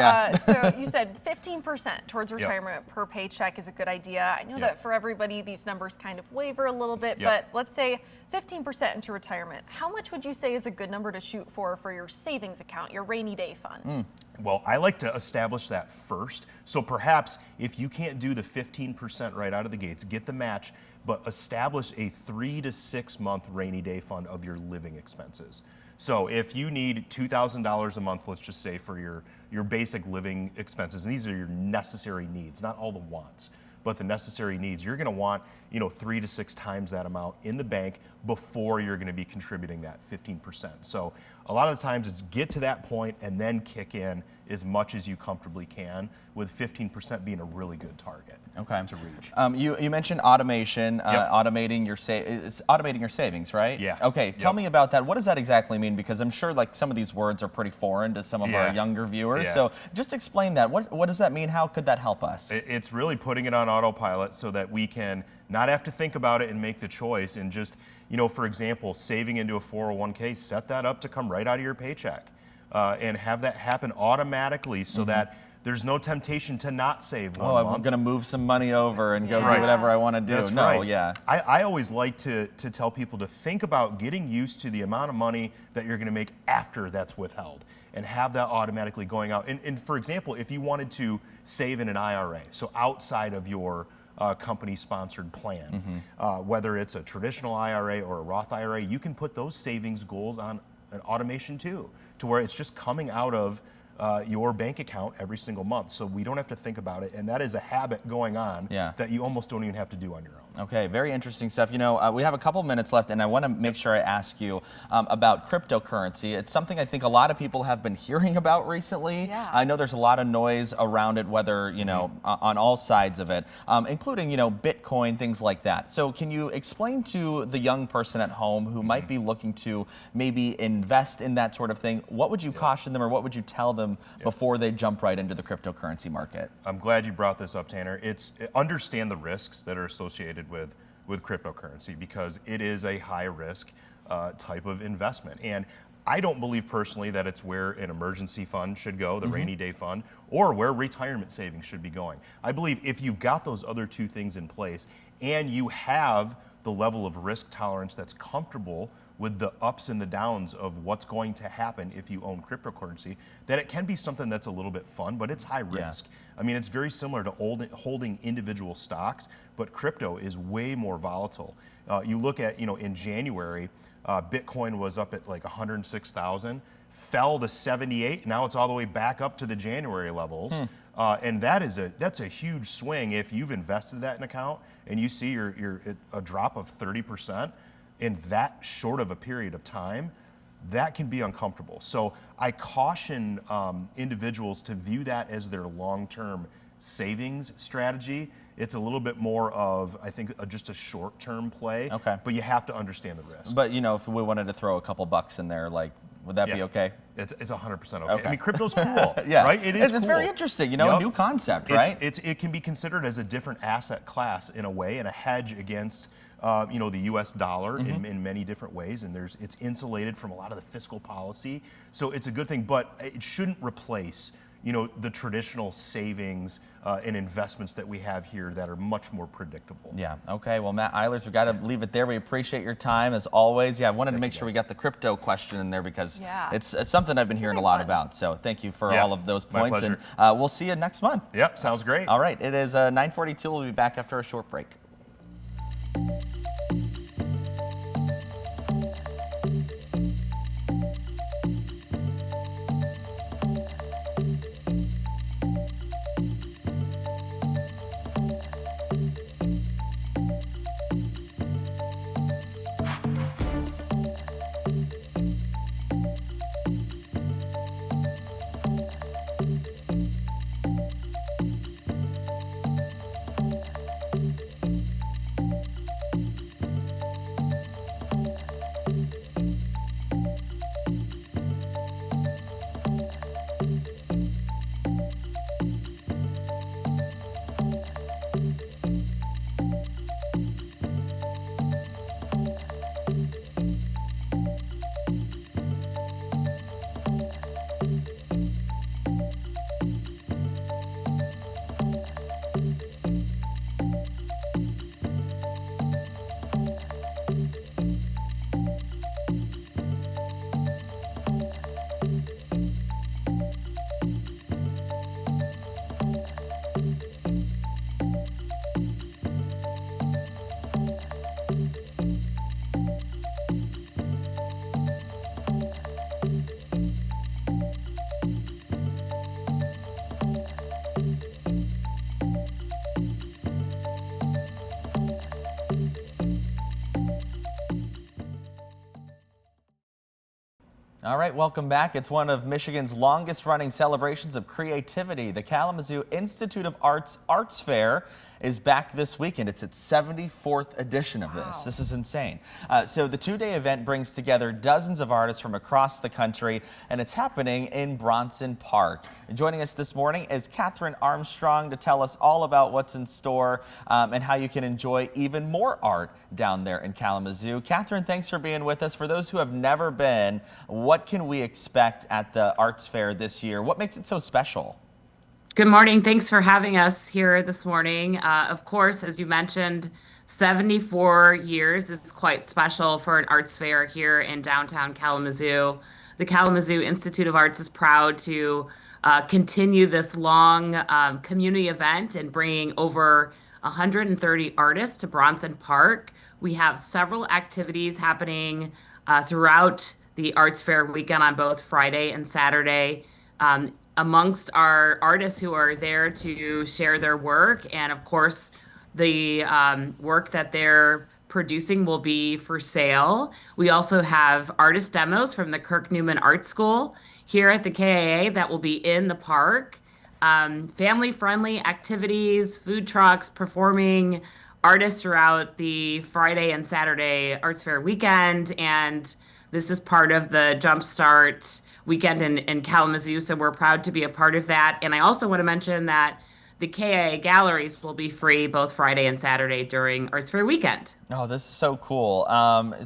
So you said 15% towards retirement per paycheck is a good idea. I know that for everybody, these numbers kind of waver a little bit, but let's say 15% into retirement. How much would you say is a good number to shoot for your savings account, your rainy day fund? Well, I like to establish that first. So perhaps if you can't do the 15% right out of the gates, get the match, but establish a 3 to 6 month rainy day fund of your living expenses. So if you need $2,000 a month, let's just say, for your basic living expenses, and these are your necessary needs, not all the wants, but the necessary needs, you're going to want 3 to 6 times that amount in the bank before you're going to be contributing that 15%. So a lot of the times it's get to that point and then kick in as much as you comfortably can, with 15% being a really good target to reach. You mentioned automation, automating your savings, right? Yeah. Okay, tell me about that. What does that exactly mean? Because I'm sure like some of these words are pretty foreign to some of our younger viewers. So just explain that. What does that mean? How could that help us? It's really putting it on autopilot so that we can not have to think about it and make the choice, and just, for example, saving into a 401k, set that up to come right out of your paycheck and have that happen automatically so that there's no temptation to not save one Oh, month. I'm going to move some money over and go That's do whatever I want to do. That's no, right. yeah. I always like to tell people to think about getting used to the amount of money that you're going to make after that's withheld and have that automatically going out. And for example, if you wanted to save in an IRA, so outside of your company-sponsored plan, whether it's a traditional IRA or a Roth IRA, you can put those savings goals on an automation too, to where it's just coming out of your bank account every single month. So we don't have to think about it. And that is a habit going on that you almost don't even have to do on your own. Okay, very interesting stuff. You know, we have a couple minutes left, and I want to make sure I ask you about cryptocurrency. It's something I think a lot of people have been hearing about recently. Yeah. I know there's a lot of noise around it, whether, you know, on all sides of it, including, you know, Bitcoin, things like that. So can you explain to the young person at home who might be looking to maybe invest in that sort of thing, what would you caution them or what would you tell them before they jump right into the cryptocurrency market? I'm glad you brought this up, Tanner. It's understand the risks that are associated with cryptocurrency, because it is a high risk type of investment. And I don't believe personally that it's where an emergency fund should go, the rainy day fund, or where retirement savings should be going. I believe if you've got those other two things in place and you have the level of risk tolerance that's comfortable with the ups and the downs of what's going to happen if you own cryptocurrency, that it can be something that's a little bit fun, but it's high risk. I mean, it's very similar to holding individual stocks, but crypto is way more volatile. You look at, you know, in January, Bitcoin was up at like 106,000, fell to 78, now it's all the way back up to the January levels. And that's a huge swing. If you've invested that in an account and you see a drop of 30%, in that short of a period of time, that can be uncomfortable. So I caution individuals to view that as their long-term savings strategy. It's a little bit more of, I think, just a short-term play. Okay. But you have to understand the risk. But, you know, if we wanted to throw a couple bucks in there, like, would that be okay? It's 100% okay. I mean, crypto's cool, Yeah. right? It is It's cool. very interesting, you know, a new concept, right? It can be considered as a different asset class in a way, and a hedge against you know, the U.S. dollar in many different ways, and it's insulated from a lot of the fiscal policy. So it's a good thing, but it shouldn't replace, you know, the traditional savings and investments that we have here that are much more predictable. Yeah, okay. Well, Matt Eilers, we got to leave it there. We appreciate your time as always. Yeah, I wanted to make sure we got the crypto question in there because it's something I've been hearing a lot about. So thank you for all of those points. My pleasure. And we'll see you next month. Yep, sounds great. All right, it is 9:42. We'll be back after a short break. All right, welcome back. It's one of Michigan's longest running celebrations of creativity. The Kalamazoo Institute of Arts Arts Fair is back this weekend. It's its 74th edition of this. This is insane. So the two-day event brings together dozens of artists from across the country, and it's happening in Bronson Park. Joining us this morning is Catherine Armstrong to tell us all about what's in store and how you can enjoy even more art down there in Kalamazoo. Catherine, thanks for being with us. For those who have never been, what can we expect at the Arts Fair this year? What makes it so special? Good morning. Thanks for having us here this morning. Of course, as you mentioned, 74 years is quite special for an arts fair here in downtown Kalamazoo. The Kalamazoo Institute of Arts is proud to continue this long community event and bringing over 130 artists to Bronson Park. We have several activities happening throughout the arts fair weekend on both Friday and Saturday. Amongst our artists who are there to share their work, and of course, the work that they're producing will be for sale. We also have artist demos from the Kirk Newman Art School here at the KAA that will be in the park. Family-friendly activities, food trucks, performing artists throughout the Friday and Saturday Arts Fair weekend, and this is part of the Jumpstart weekend in Kalamazoo, so we're proud to be a part of that. And I also want to mention that the KAA galleries will be free both Friday and Saturday during Arts Fair weekend. Oh, this is so cool.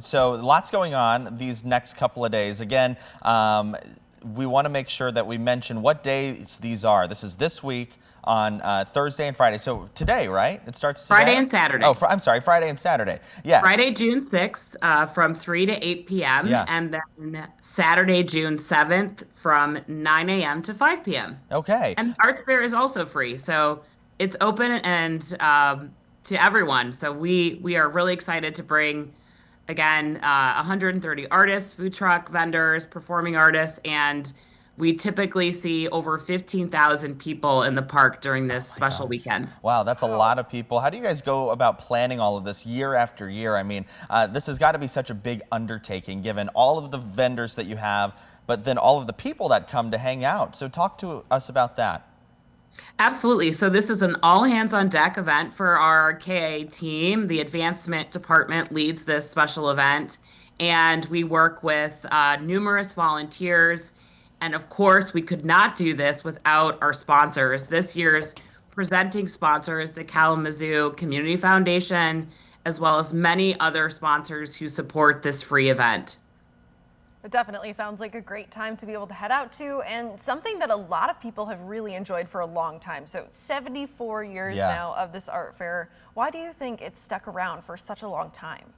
So lots going on these next couple of days. Again, we want to make sure that we mention what days these are. This is this week on Thursday and Friday. So today, right? It starts today? Friday and Saturday. Oh, I'm sorry, Friday and Saturday. Yes. Friday, June 6th from 3 to 8 p.m. Yeah. And then Saturday, June 7th from 9 a.m. to 5 p.m. Okay. And Art Fair is also free. So it's open and to everyone. So we are really excited to bring, again, 130 artists, food truck vendors, performing artists, and we typically see over 15,000 people in the park during this special weekend. Wow, that's a lot of people. How do you guys go about planning all of this year after year? I mean, this has got to be such a big undertaking given all of the vendors that you have, but then all of the people that come to hang out. So talk to us about that. Absolutely. So this is an all hands on deck event for our KA team. The advancement department leads this special event, and we work with numerous volunteers. And of course, we could not do this without our sponsors. This year's presenting sponsor is the Kalamazoo Community Foundation, as well as many other sponsors who support this free event. It definitely sounds like a great time to be able to head out to, and something that a lot of people have really enjoyed for a long time. So 74 years now of this art fair. Why do you think it's stuck around for such a long time?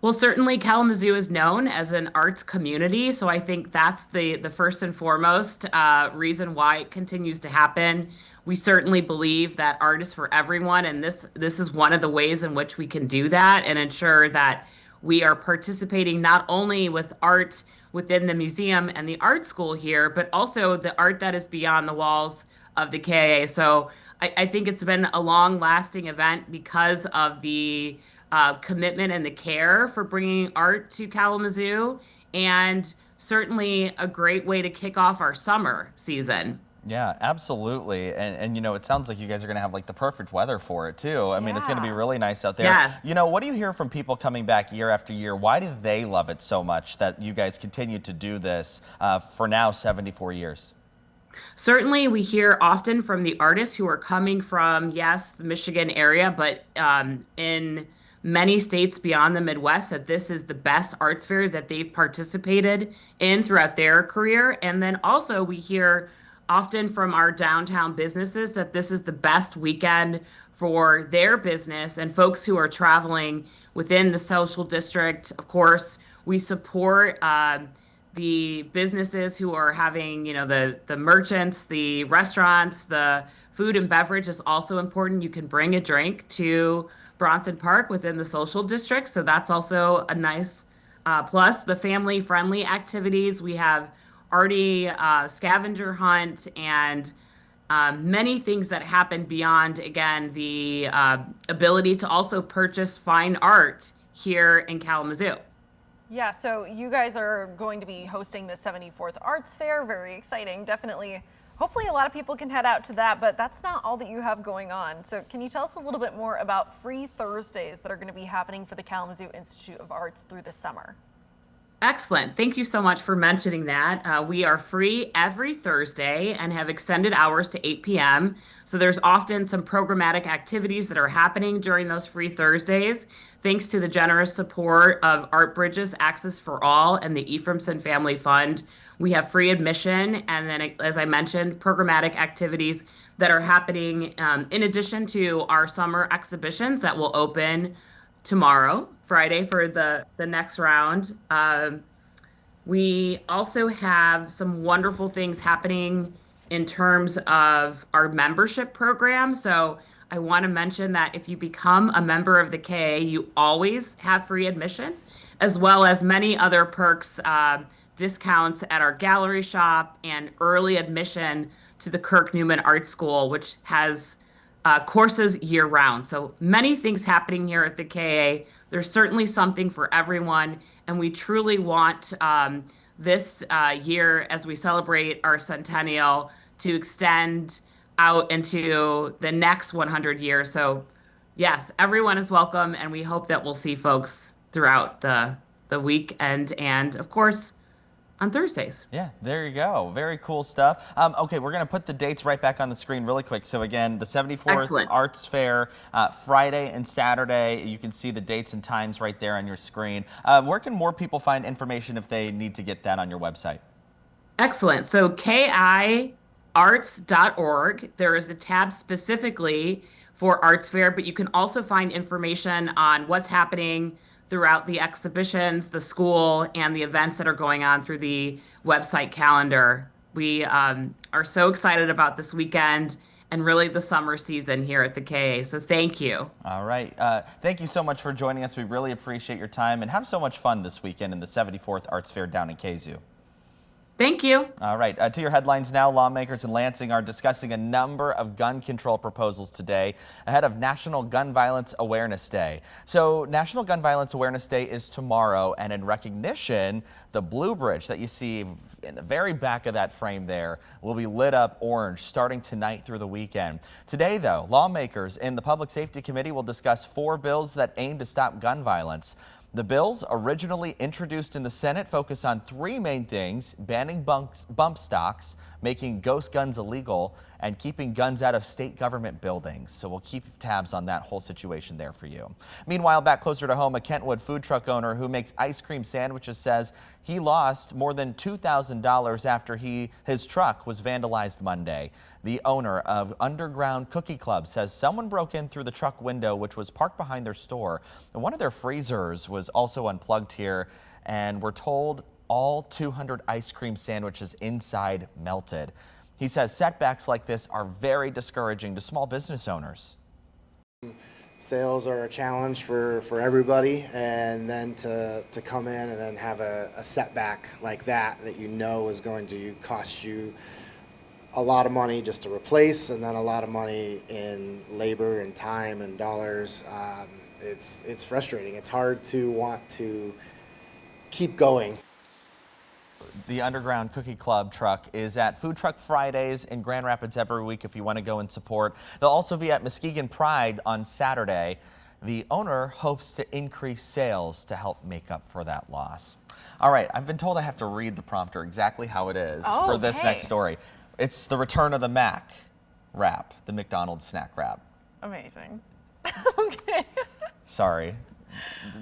Well, certainly Kalamazoo is known as an arts community, so I think that's the first and foremost reason why it continues to happen. We certainly believe that art is for everyone, and this is one of the ways in which we can do that and ensure that we are participating not only with art within the museum and the art school here, but also the art that is beyond the walls of the KAA. So I think it's been a long-lasting event because of the commitment and the care for bringing art to Kalamazoo, and certainly a great way to kick off our summer season. Yeah, absolutely. And you know, it sounds like you guys are going to have like the perfect weather for it too. I mean, it's going to be really nice out there. Yes. You know, what do you hear from people coming back year after year? Why do they love it so much that you guys continue to do this for now 74 years? Certainly, we hear often from the artists who are coming from, yes, the Michigan area, but in many states beyond the Midwest, that this is the best arts fair that they've participated in throughout their career. And then also we hear often from our downtown businesses that this is the best weekend for their business and folks who are traveling within the social district. Of course, we support the businesses who are having, you know, the merchants, the restaurants, the food and beverage is also important. You can bring a drink to Bronson Park within the social district, so that's also a nice plus. The family-friendly activities, we have arty scavenger hunt and many things that happen beyond, again, the ability to also purchase fine art here in Kalamazoo. Yeah, so you guys are going to be hosting the 74th Arts Fair. Very exciting, definitely. Hopefully a lot of people can head out to that, but that's not all that you have going on. So can you tell us a little bit more about free Thursdays that are going to be happening for the Kalamazoo Institute of Arts through the summer? Excellent. Thank you so much for mentioning that. We are free every Thursday and have extended hours to 8 p.m. So there's often some programmatic activities that are happening during those free Thursdays. thanks to the generous support of Art Bridges Access for All and the Ephraimson Family Fund, we have free admission, and then, as I mentioned, programmatic activities that are happening in addition to our summer exhibitions that will open tomorrow, Friday, for the next round. We also have some wonderful things happening in terms of our membership program. So I want to mention that if you become a member of the KA, you always have free admission, as well as many other perks, discounts at our gallery shop, and early admission to the Kirk Newman Art School, which has courses year round. So many things happening here at the KA. There's certainly something for everyone, and we truly want this year, as we celebrate our centennial, to extend out into the next 100 years. So yes, everyone is welcome, and we hope that we'll see folks throughout the weekend and, of course, on Thursdays. Yeah, there you go. Very cool stuff. Okay, we're going to put the dates right back on the screen really quick. So again, the 74th Excellent. Arts Fair, Friday and Saturday. You can see the dates and times right there on your screen. Where can more people find information if they need to get that on your website? Excellent. So kiarts.org, there is a tab specifically for Arts Fair, but you can also find information on what's happening throughout the exhibitions, the school, and the events that are going on through the website calendar. We are so excited about this weekend and really the summer season here at the KA. So thank you. All right. Thank you so much for joining us. We really appreciate your time, and have so much fun this weekend in the 74th Arts Fair down in Kazoo. Thank you. All right, to your headlines now. Lawmakers in Lansing are discussing a number of gun control proposals today ahead of National Gun Violence Awareness Day. So National Gun Violence Awareness Day is tomorrow, and in recognition, the blue bridge that you see in the very back of that frame there will be lit up orange starting tonight through the weekend. Today, though, lawmakers in the Public Safety Committee will discuss 4 bills that aim to stop gun violence. The bills, originally introduced in the Senate, focus on 3 main things: banning bump stocks, making ghost guns illegal, and keeping guns out of state government buildings. So we'll keep tabs on that whole situation there for you. Meanwhile, back closer to home, a Kentwood food truck owner who makes ice cream sandwiches says he lost more than $2,000 after his truck was vandalized Monday. The owner of Underground Cookie Club says someone broke in through the truck window, which was parked behind their store. And one of their freezers was also unplugged here, and we're told all 200 ice cream sandwiches inside melted. He says setbacks like this are very discouraging to small business owners. Sales are a challenge for everybody, and then to come in and then have a setback like that you know is going to cost you a lot of money just to replace, and then a lot of money in labor and time and dollars. It's frustrating. It's hard to want to keep going. The Underground Cookie Club truck is at Food Truck Fridays in Grand Rapids every week if you want to go and support. They'll also be at Muskegon Pride on Saturday. The owner hopes to increase sales to help make up for that loss. All right, I've been told I have to read the prompter exactly how it is for this next story. It's the return of the Mac wrap, the McDonald's snack wrap. Amazing. Okay. Sorry.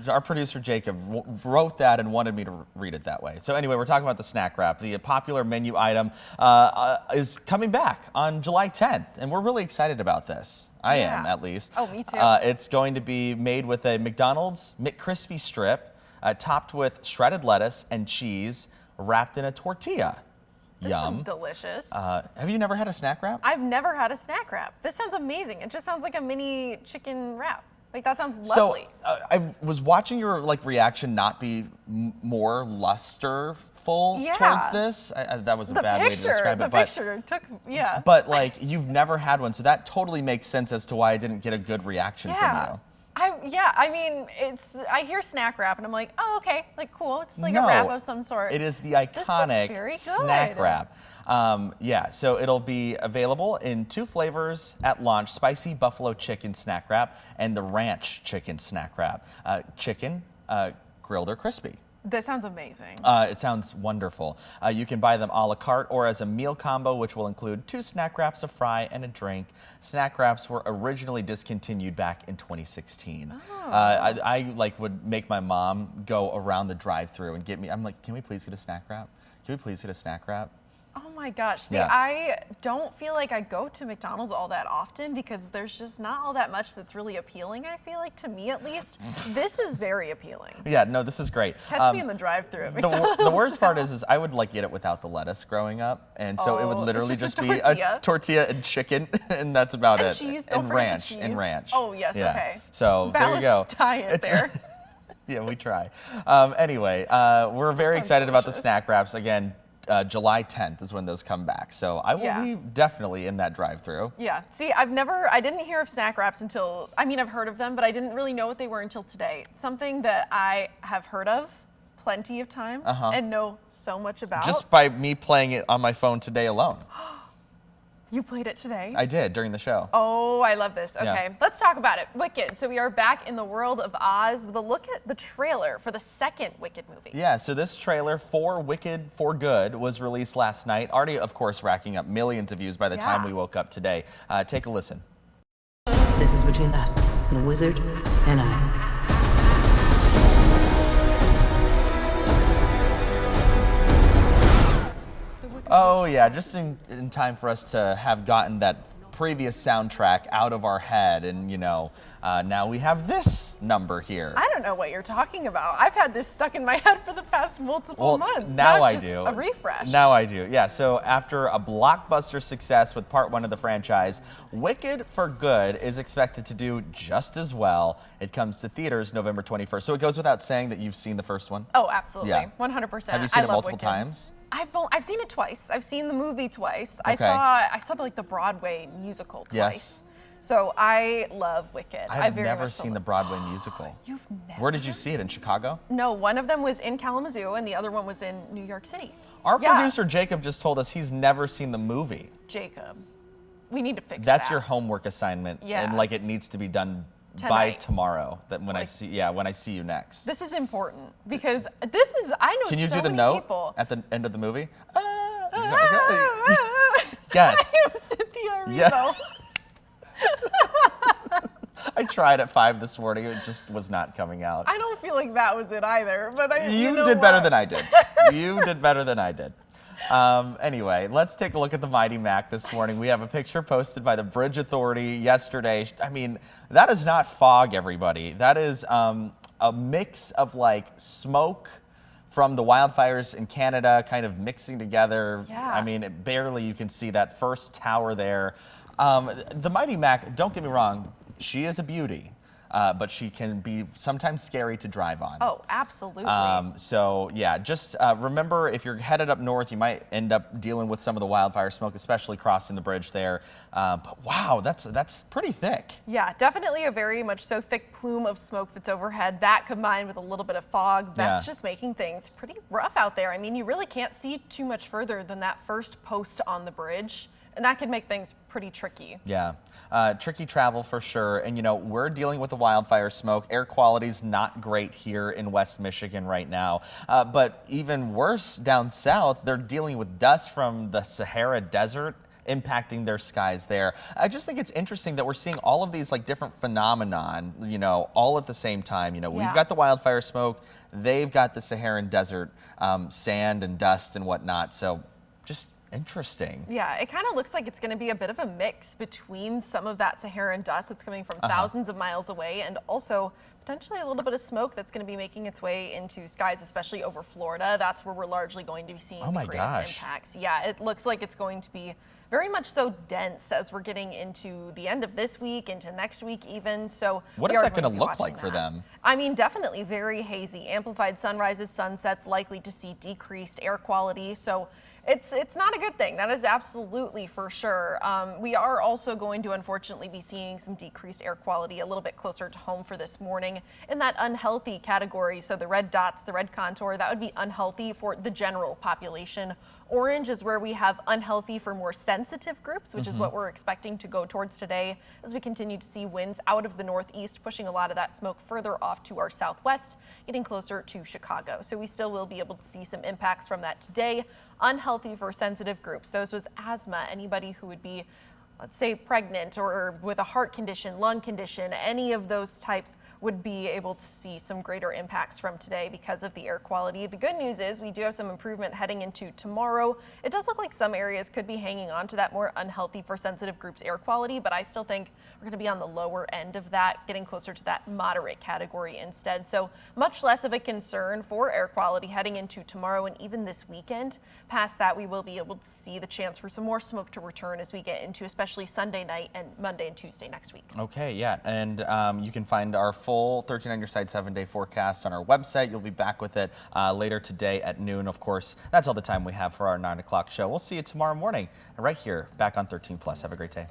Our producer Jacob wrote that and wanted me to read it that way. So anyway, we're talking about the snack wrap. The popular menu item is coming back on July 10th, and we're really excited about this. I am, at least. Oh, me too. It's going to be made with a McDonald's McCrispy strip, topped with shredded lettuce and cheese, wrapped in a tortilla. This sounds delicious. Have you never had a snack wrap? I've never had a snack wrap. This sounds amazing. It just sounds like a mini chicken wrap. Like, that sounds lovely. So I was watching your reaction not be more lusterful towards this. That was a bad way to describe it. But you've never had one, so that totally makes sense as to why I didn't get a good reaction from you. I mean, I hear snack wrap and I'm like, oh, okay, cool. It's like a wrap of some sort. It is the iconic snack wrap. So it'll be available in 2 flavors at launch: spicy buffalo chicken snack wrap and the ranch chicken snack wrap. Chicken, grilled or crispy. This sounds amazing. It sounds wonderful. You can buy them a la carte or as a meal combo, which will include 2 snack wraps, a fry, and a drink. Snack wraps were originally discontinued back in 2016. I like would make my mom go around the drive-thru and get me. I'm like, can we please get a snack wrap? Can we please get a snack wrap? Oh my gosh. See, Yeah. I don't feel like I go to McDonald's all that often because there's just not all that much that's really appealing, I feel like, to me at least. This is very appealing. Yeah, no, this is great. Catch me in the drive-thru at McDonald's. The worst part is I would like get it without the lettuce growing up, and so it would literally just just a be tortilla. a tortilla and chicken, and that's about And it. cheese, don't and forget the ranch, cheese. and ranch. Oh, yes, Yeah. okay. So there you go. Balanced diet there. Yeah, we try. Anyway, we're very sounds excited about the delicious. snack wraps. Again, July 10th is when those come back. So I will be definitely in that drive-thru. Yeah. See, I didn't hear of snack wraps until, I've heard of them, but I didn't really know what they were until today. Something that I have heard of plenty of times and know so much about. Just by me playing it on my phone today alone. You played it today? I did during the show. Oh, I love this. Okay, Yeah. let's talk about it. Wicked. So we are back in the world of Oz with a look at the trailer for the second Wicked movie. Yeah, so this trailer for Wicked for Good was released last night. Already, of course, racking up millions of views by the time we woke up today. Take a listen. This is between us, the wizard, and I. Oh yeah, just in time for us to have gotten that previous soundtrack out of our head, and now we have this number here. I don't know what you're talking about. I've had this stuck in my head for the past multiple months. Now it's I just do. A refresh. Now I do. Yeah. So after a blockbuster success with part 1 of the franchise, Wicked for Good is expected to do just as well. It comes to theaters November 21st. So it goes without saying that you've seen the first one. Oh, absolutely. Yeah. 100%. Have you seen I it love multiple Wicked. times? I've seen it twice. I've seen the movie twice. Okay. I saw the Broadway musical twice. Yes. So I love Wicked. I've very never much so seen the love- Broadway musical. You've never? Where did you see it? In Chicago? No, one of them was in Kalamazoo and the other one was in New York City. Our Yeah. producer Jacob just told us he's never seen the movie. Jacob, we need to fix That's that. your homework assignment, Yeah. and like it needs to be done by Tonight. tomorrow. That when I see you next. This is important because this is, I know Can you so do the many note people. at the end of the movie? Yes. Yes. I am Cynthia Erivo. Yeah. I tried at 5 this morning. It just was not coming out. I don't feel like that was it either, but You know did better what? than I did. You did better than I did. Anyway, let's take a look at the Mighty Mac this morning. We have a picture posted by the Bridge Authority yesterday. I mean, that is not fog, everybody. That is a mix of like smoke from the wildfires in Canada kind of mixing together. Yeah. I mean, barely you can see that first tower there. The Mighty Mac, don't get me wrong, she is a beauty. But she can be sometimes scary to drive on. Oh, absolutely. So yeah, just remember if you're headed up north, you might end up dealing with some of the wildfire smoke, especially crossing the bridge there. But wow, that's pretty thick. Yeah, definitely a very much so thick plume of smoke that's overhead. That combined with a little bit of fog, that's just making things pretty rough out there. I mean, you really can't see too much further than that first post on the bridge. And that can make things pretty tricky. Yeah, tricky travel for sure. And we're dealing with the wildfire smoke. Air quality's not great here in West Michigan right now. But even worse down south, they're dealing with dust from the Sahara Desert impacting their skies there. I just think it's interesting that we're seeing all of these like different phenomenon, all at the same time. We've got the wildfire smoke, they've got the Saharan Desert sand and dust and whatnot. So just interesting. Yeah, it kind of looks like it's going to be a bit of a mix between some of that Saharan dust that's coming from thousands of miles away and also potentially a little bit of smoke that's going to be making its way into skies, especially over Florida. That's where we're largely going to be seeing the greatest impacts. Yeah, it looks like it's going to be very much so dense as we're getting into the end of this week, into next week even. So what is that going to look like for them? I mean, definitely very hazy. Amplified sunrises, sunsets, likely to see decreased air quality. So It's not a good thing. That is absolutely for sure. We are also going to unfortunately be seeing some decreased air quality a little bit closer to home for this morning in that unhealthy category. So the red dots, the red contour, that would be unhealthy for the general population. Orange is where we have unhealthy for more sensitive groups, which is what we're expecting to go towards today as we continue to see winds out of the northeast, pushing a lot of that smoke further off to our southwest, getting closer to Chicago. So we still will be able to see some impacts from that today. Unhealthy for sensitive groups, those with asthma, anybody who would be, let's say, pregnant or with a heart condition, lung condition, any of those types would be able to see some greater impacts from today because of the air quality. The good news is we do have some improvement heading into tomorrow. It does look like some areas could be hanging on to that more unhealthy for sensitive groups air quality, but I still think we're going to be on the lower end of that, getting closer to that moderate category instead. So much less of a concern for air quality heading into tomorrow and even this weekend. Past that, we will be able to see the chance for some more smoke to return as we get into especially Sunday night and Monday and Tuesday next week. Okay, yeah, and you can find our full 13 on your side 7-day forecast on our website. You'll be back with it later today at noon. Of course, that's all the time we have for our 9 o'clock show. We'll see you tomorrow morning right here back on 13 Plus. Have a great day.